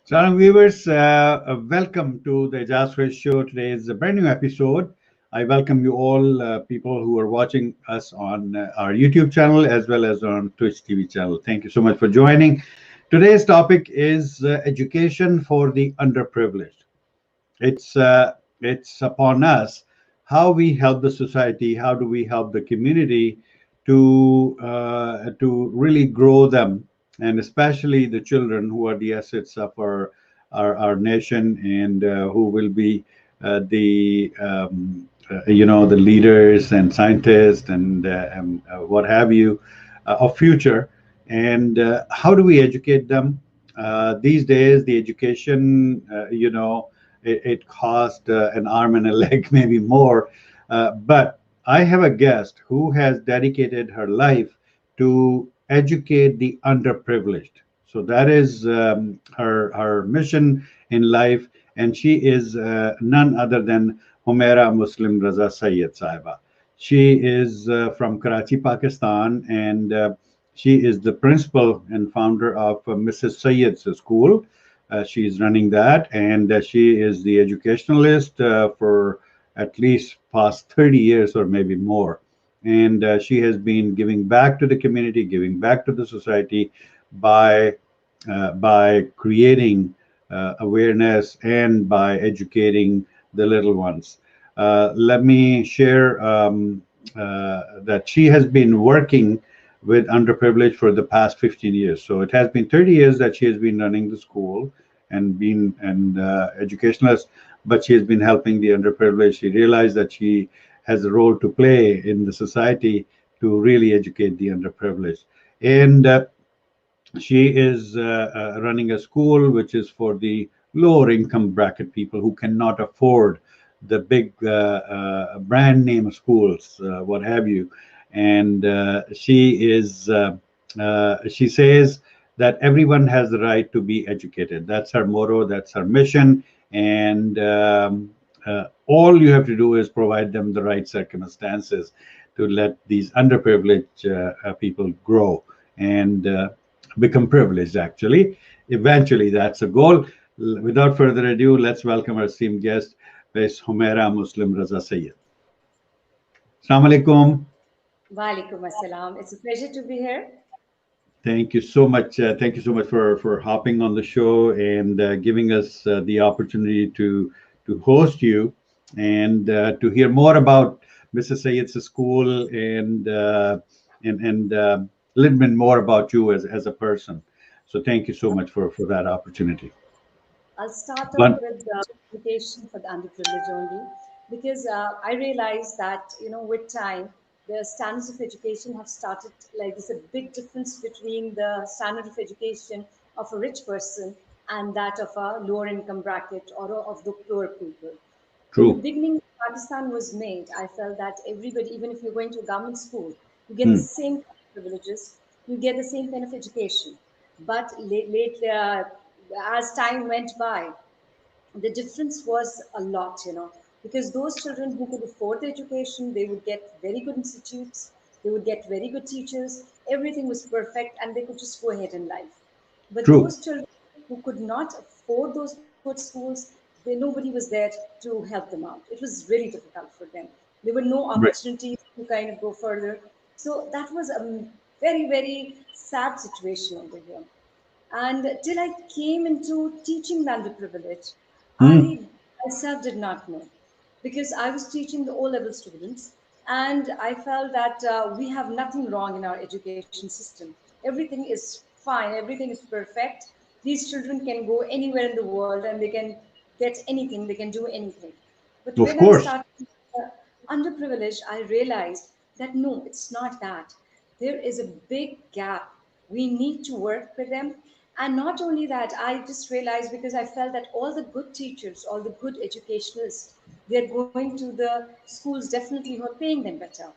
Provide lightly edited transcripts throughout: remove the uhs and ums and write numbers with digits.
So, viewers, welcome to the Aijaz Qureshi show. Today is a brand new episode. I welcome you all, people who are watching us on our YouTube channel as well as on Twitch TV channel. Thank you so much for joining. Today's topic is education for the underprivileged. It's upon us how we help the society, how do we help the community to really grow them, and especially the children who are the assets of our nation, and who will be the leaders and scientists and what have you of future. And how do we educate them? These days, the education, it cost an arm and a leg, maybe more. But I have a guest who has dedicated her life to educate the underprivileged. So that is her mission in life, and she is none other than Humaira Muslim Raza Syed Sahiba. She is from Karachi, Pakistan, and she is the principal and founder of Mrs. Syed's school. She is running that, and she is the educationalist for at least past 30 years or maybe more. And she has been giving back to the community, giving back to the society by creating awareness and by educating the little ones. Let me share that she has been working with underprivileged for the past 15 years. So it has been 30 years that she has been running the school and been an educationalist, but she has been helping the underprivileged. She realized that she has a role to play in the society to really educate the underprivileged. And she is running a school which is for the lower income bracket people who cannot afford the big brand name schools, what have you. And she says that everyone has the right to be educated. That's her motto, that's her mission. And all you have to do is provide them the right circumstances to let these underprivileged people grow and become privileged, actually. Eventually, that's a goal. Without further ado, let's welcome our esteemed guest, Ms. Humaira Muslim Raza Syed. Assalamu alaikum. Walaikum assalam. It's a pleasure to be here. Thank you so much. Thank you so much for hopping on the show and giving us the opportunity to host you and to hear more about Mrs. Syed's school and a little bit more about you as a person. So thank you so much for that opportunity. I'll start off One, with the education for the underprivileged only, because I realized that with time the standards of education have started, like there's a big difference between the standard of education of a rich person and that of a lower income bracket or of the poor people. In the true. beginning, Pakistan was made. I felt that everybody, even if you're going to a government school, you get the Hmm. same kind of privileges, you get the same kind of education. But lately, as time went by, the difference was a lot, because those children who could afford the education, they would get very good institutes, they would get very good teachers, everything was perfect, and they could just go ahead in life. But True. those children who could not afford those good schools, nobody was there to help them out. It was really difficult for them. There were no Right. opportunities to kind of go further. So that was a very, very sad situation over here. And till I came into teaching the underprivileged, Hmm. I myself did not know, because I was teaching the O level students, and I felt that we have nothing wrong in our education system. Everything is fine, everything is perfect. These children can go anywhere in the world and they can get anything, they can do anything. But Of when I course. started underprivileged, I realized that no, it's not that. There is a big gap. We need to work with them. And not only that, I just realized, because I felt that all the good teachers, all the good educationalists, they're going to the schools definitely who are paying them better.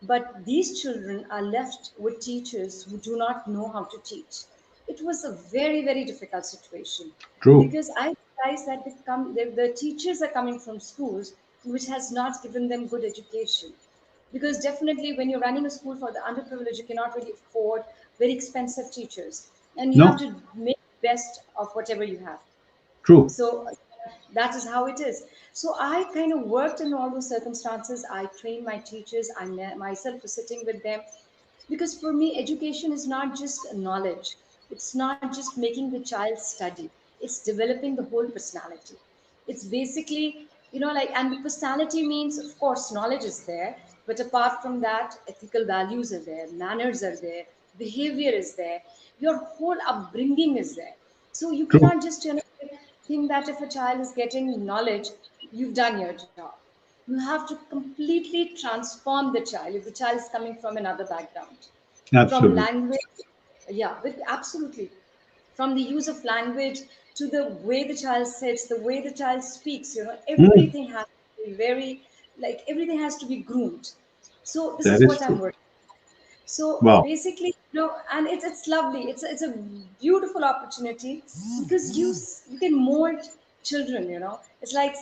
But these children are left with teachers who do not know how to teach. It was a very, very difficult situation, True. because I realized that the teachers are coming from schools which has not given them good education. Because definitely, when you're running a school for the underprivileged, you cannot really afford very expensive teachers, and you have No. to make the best of whatever you have. True. So that is how it is. So I kind of worked in all those circumstances. I trained my teachers. Myself was sitting with them, because for me education is not just knowledge, it's not just making the child study, it's developing the whole personality. It's basically, like, and the personality means, of course, knowledge is there, but apart from that, ethical values are there, manners are there, behavior is there, your whole upbringing is there. So you True. cannot just, think that if a child is getting knowledge, you've done your job. You have to completely transform the child if the child is coming from another background, from Absolutely. language. Yeah, with absolutely, from the use of language to the way the child sits, the way the child speaks, Mm, everything has to be very, like, everything has to be groomed. So this that is is what I'm true. working. So Wow. basically, and it's lovely. It's a beautiful opportunity, because you can mold children. It's like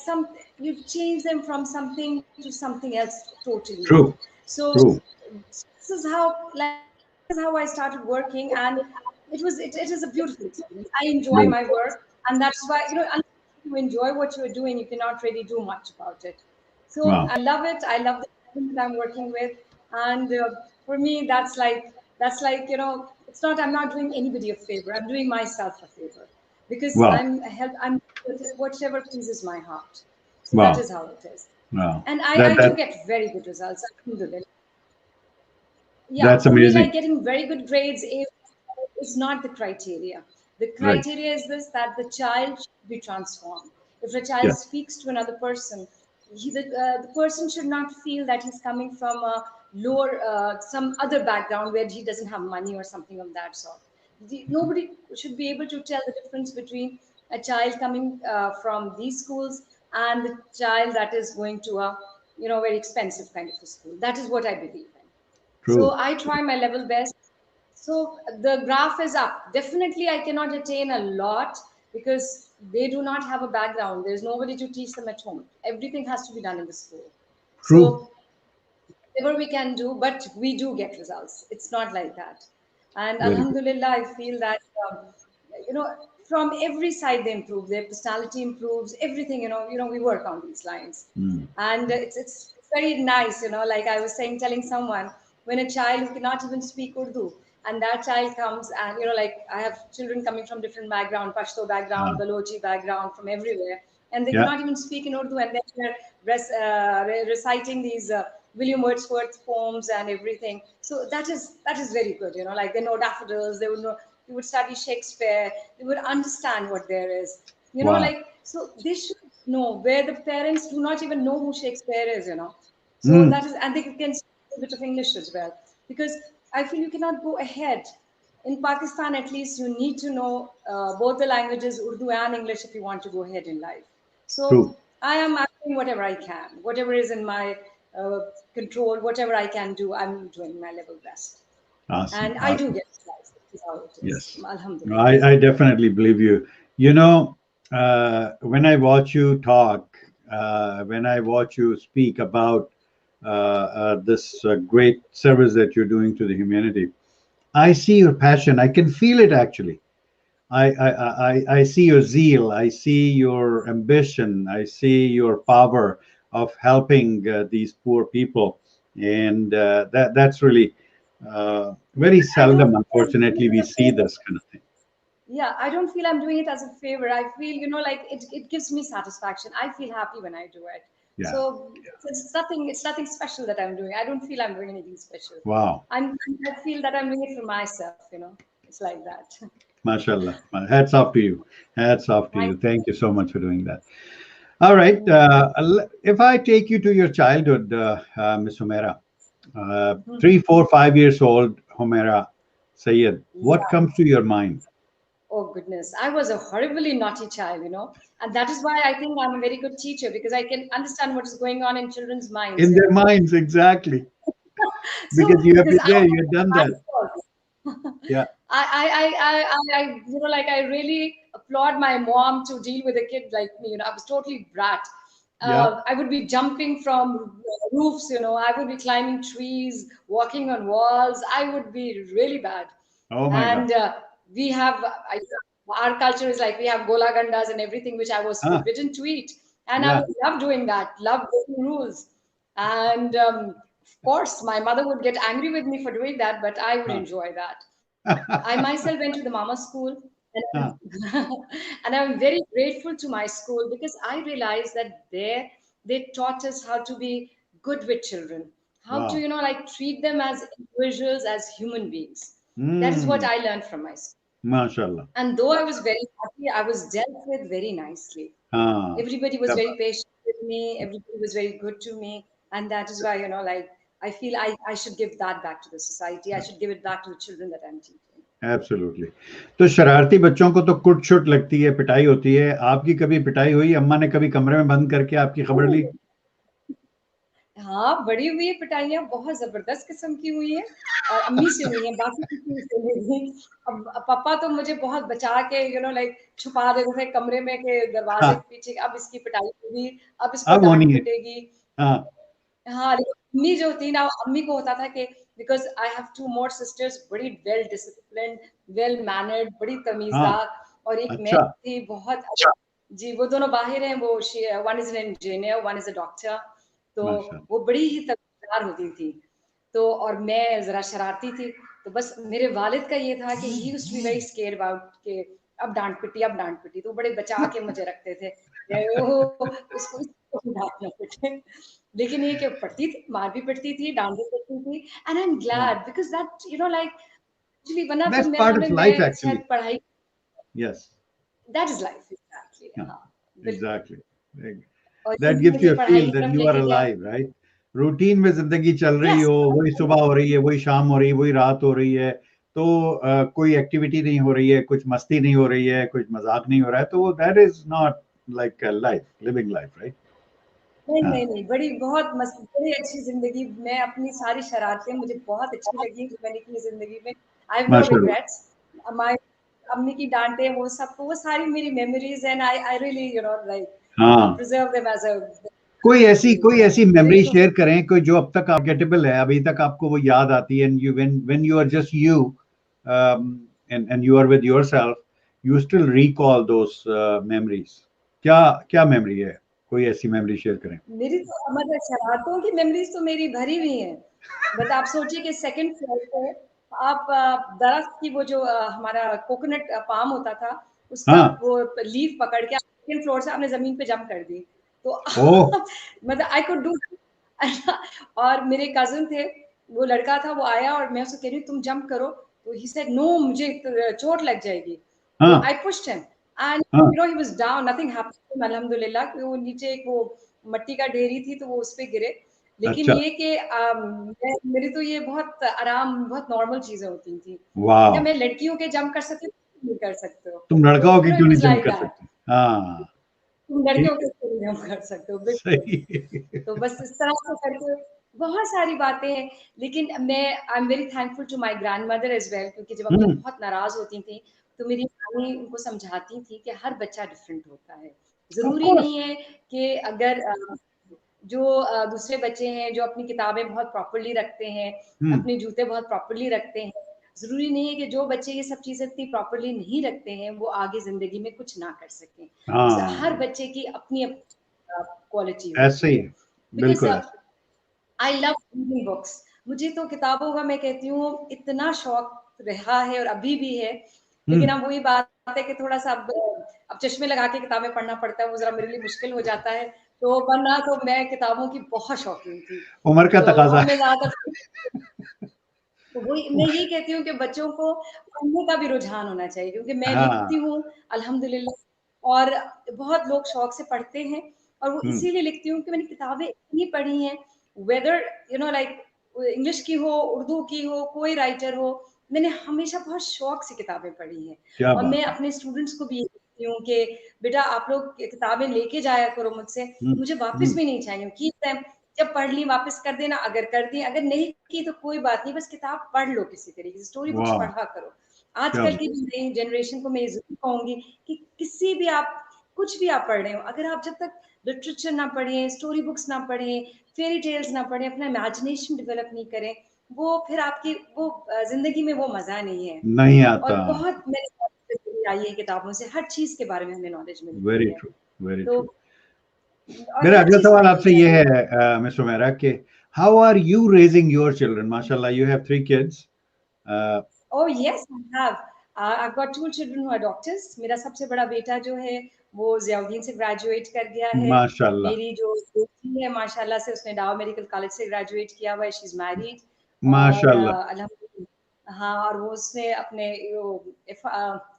you change them from something to something else totally. True. So True. this is how, like, this is how I started working, and it is a beautiful experience. I enjoy Right. my work, and that's why, unless you enjoy what you're doing, you cannot really do much about it. So Wow. I love it. I love the children that I'm working with, and for me, that's like, it's not. I'm not doing anybody a favor. I'm doing myself a favor, because Wow. I'm whatever pleases my heart. So that Wow. is how it is. Wow. And That I do that get very good results. Alhamdulillah. Yeah, that's for me, amazing. like, getting very good grades is not the criteria. The Right. criteria is this, that the child should be transformed. If a child Yeah. speaks to another person, the person should not feel that he's coming from a lower, some other background where he doesn't have money or something of that sort. Nobody should be able to tell the difference between a child coming from these schools and the child that is going to a, very expensive kind of a school. That is what I believe in. So True. I try my level best. So the graph is up. Definitely, I cannot attain a lot, because they do not have a background. There's nobody to teach them at home. Everything has to be done in the school. True. So whatever we can do, but we do get results. It's not like that. And Very good. Alhamdulillah, I feel that, you know, from every side they improve. Their personality improves. Everything, we work on these lines, Mm. and it's very nice. Like I was saying, telling someone, when a child who cannot even speak Urdu, and that child comes, and like, I have children coming from different background, Pashto background, Ah. Balochi background, from everywhere, and they Yeah. cannot even speak in Urdu, and then they're reciting these William Wordsworth poems and everything. So that is very good. Like, they know daffodils, they would study Shakespeare, they would understand what there is. Wow. Like, so they should know, where the parents do not even know who Shakespeare is. So Mm. that is, and they can speak a bit of English as well, because I feel you cannot go ahead. In Pakistan, at least, you need to know both the languages, Urdu and English, if you want to go ahead in life. So True. I'm doing whatever I can, whatever is in my uh, control, whatever I can do, I'm doing my level best. Awesome. And I do Awesome. get results. This is how it is. Yes. No, Alhamdulillah. I definitely believe you. You know, when I watch you talk, when I watch you speak about this great service that you're doing to the humanity, I see your passion. I can feel it actually. I see your zeal. I see your ambition. I see your power of helping these poor people, and that's really Yeah, very but I don't seldom. feel I'm doing Unfortunately, it we as a see favor. this kind of thing. Yeah, I don't feel I'm doing it as a favor. I feel, like, it gives me satisfaction. I feel happy when I do it. Yeah. So it's nothing special that I'm doing. I don't feel I'm doing anything special. Wow. I feel that I'm doing it for myself. It's like that. MashaAllah. Hats off to you. Hats off to Thank you. Thank you so much for doing that. All right. you. If I take you to your childhood, Miss Humaira, Mhm. 3, 4, 5 years old, Humaira Syed, what Yeah. comes to your mind? Oh goodness, I was a horribly naughty child, and that is why I think I'm a very good teacher, because I can understand what is going on in children's minds. In their minds, exactly. So Because you have because been I there, was you've done a that. bad girl. Yeah. Like, I really applaud my mom to deal with a kid like me. I was totally brat. Yeah. I would be jumping from roofs. I would be climbing trees, walking on walls. I would be really bad. Oh my God. And we have, Our culture is like we have gola gandas and everything, which I was हाँ, forbidden to eat, and I yeah. would love doing that, love breaking rules, and of course my mother would get angry with me for doing that, but I would हाँ. enjoy that. I myself went to the mama school, and हाँ, and I'm very grateful to my school because I realized that there they taught us how to be good with children, how to wow. like treat them as individuals, as human beings. That is what Hmm. I learned from my school. माशाल्लाह. And though I was very happy, I was dealt with very nicely. हाँ. Everybody was क्या very बात. patient with me. Everybody was very good to me. And that is why, like, I feel I should give that back to the society. I should give it back to the children that I'm teaching. Absolutely. तो शरारती बच्चों को तो कुट छुट लगती है, पिटाई होती है. आपकी कभी पिटाई हुई? अम्मा ने कभी कमरे में बंद करके आपकी खबर ली? Oh, हाँ, बड़ी हुई है पिटाइयाँ, बहुत ज़बरदस्त किस्म की हुई हैं और अम्मी से हुई हैं, बाकी किसी से नहीं। अब पापा तो मुझे बहुत बचा के लाइक छुपा देते थे कमरे में के दरवाज़े हाँ, के पीछे, अब इसकी पिटाई होगी, अब इसको अब डाँट होनी है. पिटेगी। हाँ, हाँ, लेकिन अम्मी जो थी ना, अम्मी को होता था कि because I have 2 more sisters, बड़ी वेल डिसिप्लिन्ड, वेल मैनर्ड, बड़ी हाँ. तमीज़दार, और एक मैं अच्छा. थी बहुत अच्छा। जी, वो दोनों बाहिर हैं, वो one is an engineer, one is a doctor, तो माशाल्लाह. वो बड़ी ही तमीज़दार होती थी। तो और मैं ज़रा शरारती थी, तो बस मेरे वालिद का ये था कि he used to be very scared about कि अब डाँट पिटी, अब डाँट पिटी, तो बड़े बचा के मुझे रखते थे। वो उसको डाँट ना पिटे। लेकिन ये कि पढ़ती थी, मार भी पड़ती थी, डाँट भी पड़ती थी, एंड आई एम हाँ. Glad because that like actually वरना तो दैट्स मेरे पार्ट ख्याल ऑफ में लाइफ मैं एक्चुअली. शायद पढ़ाई, yes. That is life exactly, हाँ, हाँ, बिल्कुल। एग्जैक्टली. और दैट यही गिव्स मुझे यू अ पढ़ाई फील की दैट तरफ यू आर लेके गया। Alive, right? रूटीन में जिंदगी चल रही यस, हो, वही सुबह हो रही है, वही शाम हो रही है, वही रात हो रही है, तो कोई एक्टिविटी नहीं हो रही है, कुछ मस्ती नहीं हो रही है, कुछ मजाक नहीं हो रहा है, तो that is not like life, living life, right? नहीं, हाँ, नहीं, नहीं, बड़ी बहुत मस्त, बड़ी अच्छी ज़िंदगी, मैं अपनी सारी शरारतें मुझे बहुत अच्छी लगी जो मैंने की ज़िंदगी में। आई हैव नो माशाल्लाह. रिग्रेट्स। माय अम्मी की डाँटें वो सब, तो वो सारी मेरी memories and I I really like हाँ, प्रिज़र्व देम एज़ अ कोई मेमोरी, ऐसी their memory is no. Share करें, कोई जो अब तक फॉरगेटेबल है, अभी तक आपको वो याद आती है, and you when you are just you, and you are with yourself, you still recall those memories. क्या क्या मेमोरी है? कोई ऐसी मेमोरी शेयर करें. मेरी तो मतलब शरारतों की मेमोरीज तो मेरी भरी हुई हैं। बट आप सोचिए कि सेकंड फ्लोर पे आप दरख्त की वो जो हमारा कोकोनट पाम होता था, उसका हाँ. वो लीफ पकड़ के सेकंड फ्लोर से आपने जमीन पे जंप कर दी। तो ओह. मतलब आई कुड डू और मेरे कजिन थे, वो लड़का था, वो आया और मैं उसको कह रही हूँ तुम जंप करो, तो ही सेड नो, मुझे चोट लग जाएगी। तो हाँ. आई पुश्ड हिम एंड हाँ. He was down, nothing happened अल्हम्दुलिल्लाह, कि वो नीचे एक वो मट्टी का ढेरी थी तो वो उस पे गिरे। लेकिन अच्छा. ये कि मेरी तो ये बहुत आराम, बहुत नॉर्मल चीज़ें होती थी। क्या वाह. मैं लड़कियों के जंप कर सकती हूँ? तुम नहीं कर सकते हो। तुम लड़का तो होके इट क्यों नहीं वाज़ जंप लाइक कर दैट। सकते? हाँ. तुम लड़कियों ठीक के है. थ्रू जंप कर सकते हो, बिल्कुल। सही. तो बस इस तरह से करके बहुत सारी बातें हैं। लेकिन मैं I am very thankful to my grandmother as well, क्योंकि जब अम्मी हम्म. बहुत नाराज़ होती थीं, तो मेरी नानी उनको समझाती थी कि हर बच्चा डिफरेंट होता है। ऑफ ज़रूरी कोर्स. नहीं है कि अगर जो दूसरे बच्चे हैं जो अपनी किताबें बहुत प्रॉपर्ली रखते हैं, हम्म. अपने जूते बहुत प्रॉपर्ली रखते हैं, ज़रूरी नहीं है कि जो बच्चे ये सब चीज़ें इतनी प्रॉपर्ली नहीं रखते हैं, वो आगे ज़िंदगी में कुछ ना कर सकें। हर हाँ, बच्चे की अपनी-अपनी क्वालिटी ऐसे होती ही है। है. बिकॉज़ बिल्कुल ऐसे. I love reading books. मुझे तो किताबों का मैं कहती हूँ इतना शौक रहा है और अभी भी है। लेकिन हम्म. अब वही बात है कि थोड़ा-सा अब चश्मे लगा के किताबें पढ़ना पड़ता है, वो ज़रा मेरे लिए मुश्किल हो जाता है। तो वरना तो मैं किताबों की बहुत शौकीन थी। उम्र का तो तकाजा अब है. मैं ज़्यादातर, तो वही मैं यही कहती हूँ कि बच्चों को पढ़ने का भी रुझान होना चाहिए, क्योंकि मैं लिखती हाँ. हूँ अल्हम्दुलिल्लाह, और बहुत लोग शौक से पढ़ते हैं, और वो हम्म. इसीलिए लिखती हूँ कि मैंने किताबें इतनी पढ़ी हैं, वेदर लाइक इंग्लिश की हो, उर्दू की हो, कोई राइटर हो, मैंने हमेशा बहुत शौक से किताबें पढ़ी हैं। क्या और बात मैं है. अपने स्टूडेंट्स को भी ये कहती हूँ कि बेटा आप लोग किताबें लेके जाया करो मुझसे, हम्म. मुझे वापस हम्म. भी नहीं चाहिए, कीप देम, जब पढ़ ली वापस कर देना, अगर कर दी, अगर नहीं की तो कोई बात नहीं, बस किताब पढ़ लो, किसी तरीके से स्टोरी बुक्स वाह. पढ़ा करो। क्या आजकल बात. की नई जनरेशन को मैं ये ज़रूर कहूँगी कि किसी भी आप कुछ भी आप पढ़ रहे हो, अगर आप जब तक लिटरेचर ना पढ़ें, स्टोरी बुक्स ना पढ़ें, फेयरी टेल्स ना पढ़ें, अपना इमेजिनेशन डेवलप नहीं करें, वो फिर आपकी वो ज़िंदगी में वो मज़ा नहीं है। नहीं और आता. बहुत मैंने जानकारी आई है किताबों से, हर चीज के बारे में हमें नॉलेज मिलती वेरी है। ट्रू, वेरी तो ट्रू। और मेरा हर अगला चीज सवाल पढ़ी आपसे जाए ये तो है मिस हुमैरा के how are you raising your children? माशाल्लाह, you have 3 kids. Oh yes, I have. I've got two children who are doctors. मेरा सबसे बड़ा बेटा जो है वो ज़ियाउद्दीन से ग्रेजुएट कर गया है। माशाल्लाह, मेरी जो बेटी है माशाल्लाह से उसने डाउ मेडिकल कॉलेज से ग्रेजुएट किया हुआ है। शी इज मैरिड और माशाल्लाह। अल्हम्दुलिल्लाह हाँ, और वो उसने अपने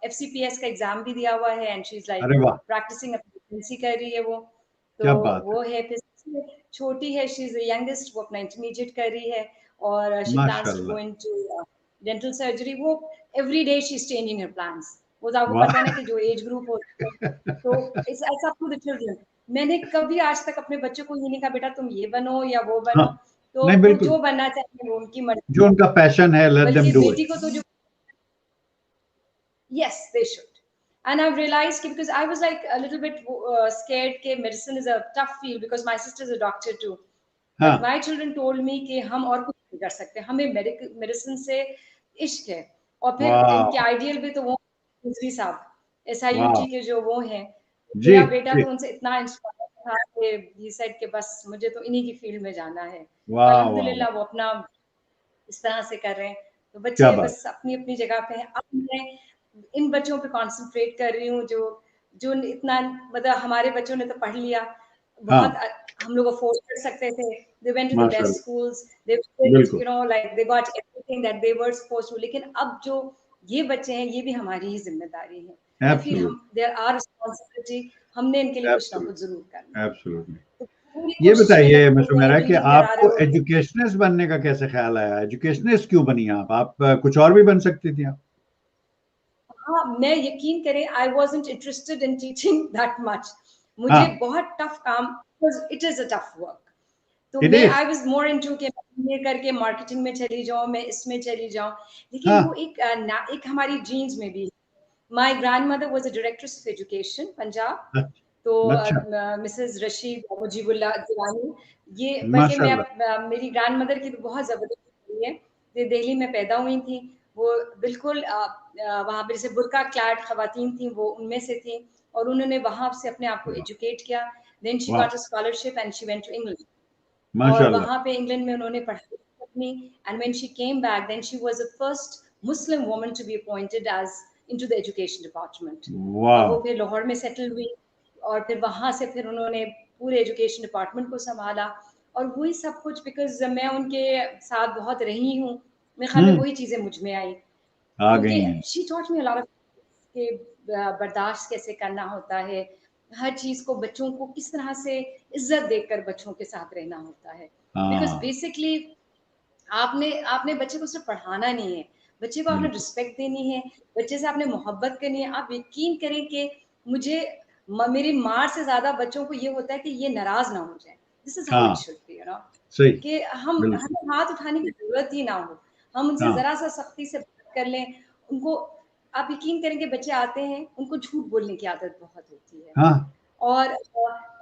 FCPS का एग्जाम भी दिया हुआ है एंड शी इज लाइक अरे वाह, प्रैक्टिसिंग अपनी कर रही है वो। तो क्या बात है। वो है। फिर सबसे छोटी है, शी इज द यंगेस्ट, वो अपना इंटरमीडिएट कर रही है और शी प्लान्स टू माशाल्लाह, गो इनटू डेंटल सर्जरी। वो every day she is changing her plans. वो तो आपको वाह। पता है ना कि जो एज ग्रुप होता है तो it's it's up to the children. मैंने कभी आज तक अपने बच्चों को ये नहीं कहा बेटा तुम ये बनो या वो हाँ, बनो। तो नहीं वो बिल्कुल, जो बनना चाहेंगे वो उनकी जो मर्जी है। उनका पैशन है लेट देम बल्कि डू इट। बेटी को तो जो yes they should, and I've realized because I was like a little bit scared कि medicine is a tough field because my sister is a doctor too, but हाँ, my children told me कि हम और कुछ नहीं कर सकते, हमें मेडिसिन से इश्क है। और फिर इनके वाह, आइडियल भी तो वो मुजरी साहब SIUT वाह, के जो वो हैं। जी, मेरा बेटा जी, तो उनसे इतना इंस्पायर था कि ही सेड कि बस मुझे तो इन्हीं की फील्ड में जाना है। तो वाह, वाह, वाह, अल्हम्दुलिल्लाह वो अपना इस तरह से कर रहे हैं। तो क्या बच्चे बात। बस अपनी अपनी जगह पे हैं। अब मैं इन बच्चों पे कंसंट्रेट कर रही हूँ जो जो इतना मतलब हमारे बच्चों ने तो पढ़ लिया बहुत हाँ, हम लोग अफोर्ड कर सकते थे। They went to the best माशाल्लाह, स्कूल्स, दे बिल्कुल, you know like they got everything that they were supposed to. लेकिन अब जो ये बच्चे हैं ये भी हमारी ही जिम्मेदारी है। आई फील एब्सोल्युटली, हम देयर आर रिस्पांसिबिलिटी, हमने इनके लिए कुछ ना कुछ एब्सोल्युटली, जरूर करना है। एब्सोल्युटली। तो पूरी ये कोशिश में बताइए लगे मिस होते हैं, हुमैरा कि बिल्डिंग करा रहे आपको होते हैं। एजुकेशनिस्ट बनने का कैसे ख्याल आया? एजुकेशनिस्ट क्यों बनी आप कुछ और भी बन सकती थी आप। हाँ, मैं यकीन करें I wasn't interested in teaching that much. मुझे हाँ, बहुत टफ काम, it is a tough work. तो इट मैं is. I was more into कि मैं ये करके मार्केटिंग में चली जाऊँ, मैं इसमें चली जाऊँ। लेकिन वो हाँ, एक हमारी जीन्स में भी। My grandmother was a directress of education Punjab. तो अच्छा, मिसेस रशीद मुजीबुल्लाह जिलानी, ये बल्कि मैं माशाल्लाह, मेरी ग्रैंडमदर की तो बहुत ज़बरदस्त रही है। ये दिल्ली में पैदा हुई थी। वो बिल्कुल वहाँ पे जैसे बुर्का क्लैड खवातीन थी वो उनमें से थी और उन्होंने वहाँ से अपने आप को एजुकेट किया। देन शी वाह, got a scholarship and she went to England और माशाल्लाह, वहाँ पे इंग्लैंड में उन्होंने पढ़ाई अपनी। And when she came back then she was the first Muslim woman to be appointed as into the education department. और वाह, वो फिर लाहौर में सेटल हुई और फिर वहाँ से फिर उन्होंने पूरे एजुकेशन डिपार्टमेंट को संभाला। और वही सब कुछ बिकॉज मैं उनके साथ बहुत रही हूँ, मेरे ख्याल में हम्म, वही चीज़ें मुझ में आई आ क्योंकि गई हैं। She taught me a lot of के बर्दाश्त कैसे करना होता है, हर चीज को बच्चों को किस तरह से इज्जत देकर बच्चों के साथ रहना होता है। बिकॉज हाँ, बेसिकली आपने आपने बच्चे को सिर्फ पढ़ाना नहीं है, बच्चे को आपने बिल्कुल, रिस्पेक्ट देनी है, बच्चे से आपने मोहब्बत करनी है। आप यकीन करें कि मुझे मेरी मार से ज्यादा बच्चों को ये होता है कि ये नाराज ना हो जाए। दिस इज हाउ इट हाँ, शुड बी, यू नो, सही, कि हम बिल्कुल, हमें हाथ उठाने की जरूरत ही ना हो। हम उनसे हाँ, जरा सा सख्ती से बात कर लें उनको। आप यकीन करेंगे बच्चे आते हैं उनको झूठ बोलने की आदत बहुत होती है। हाँ, और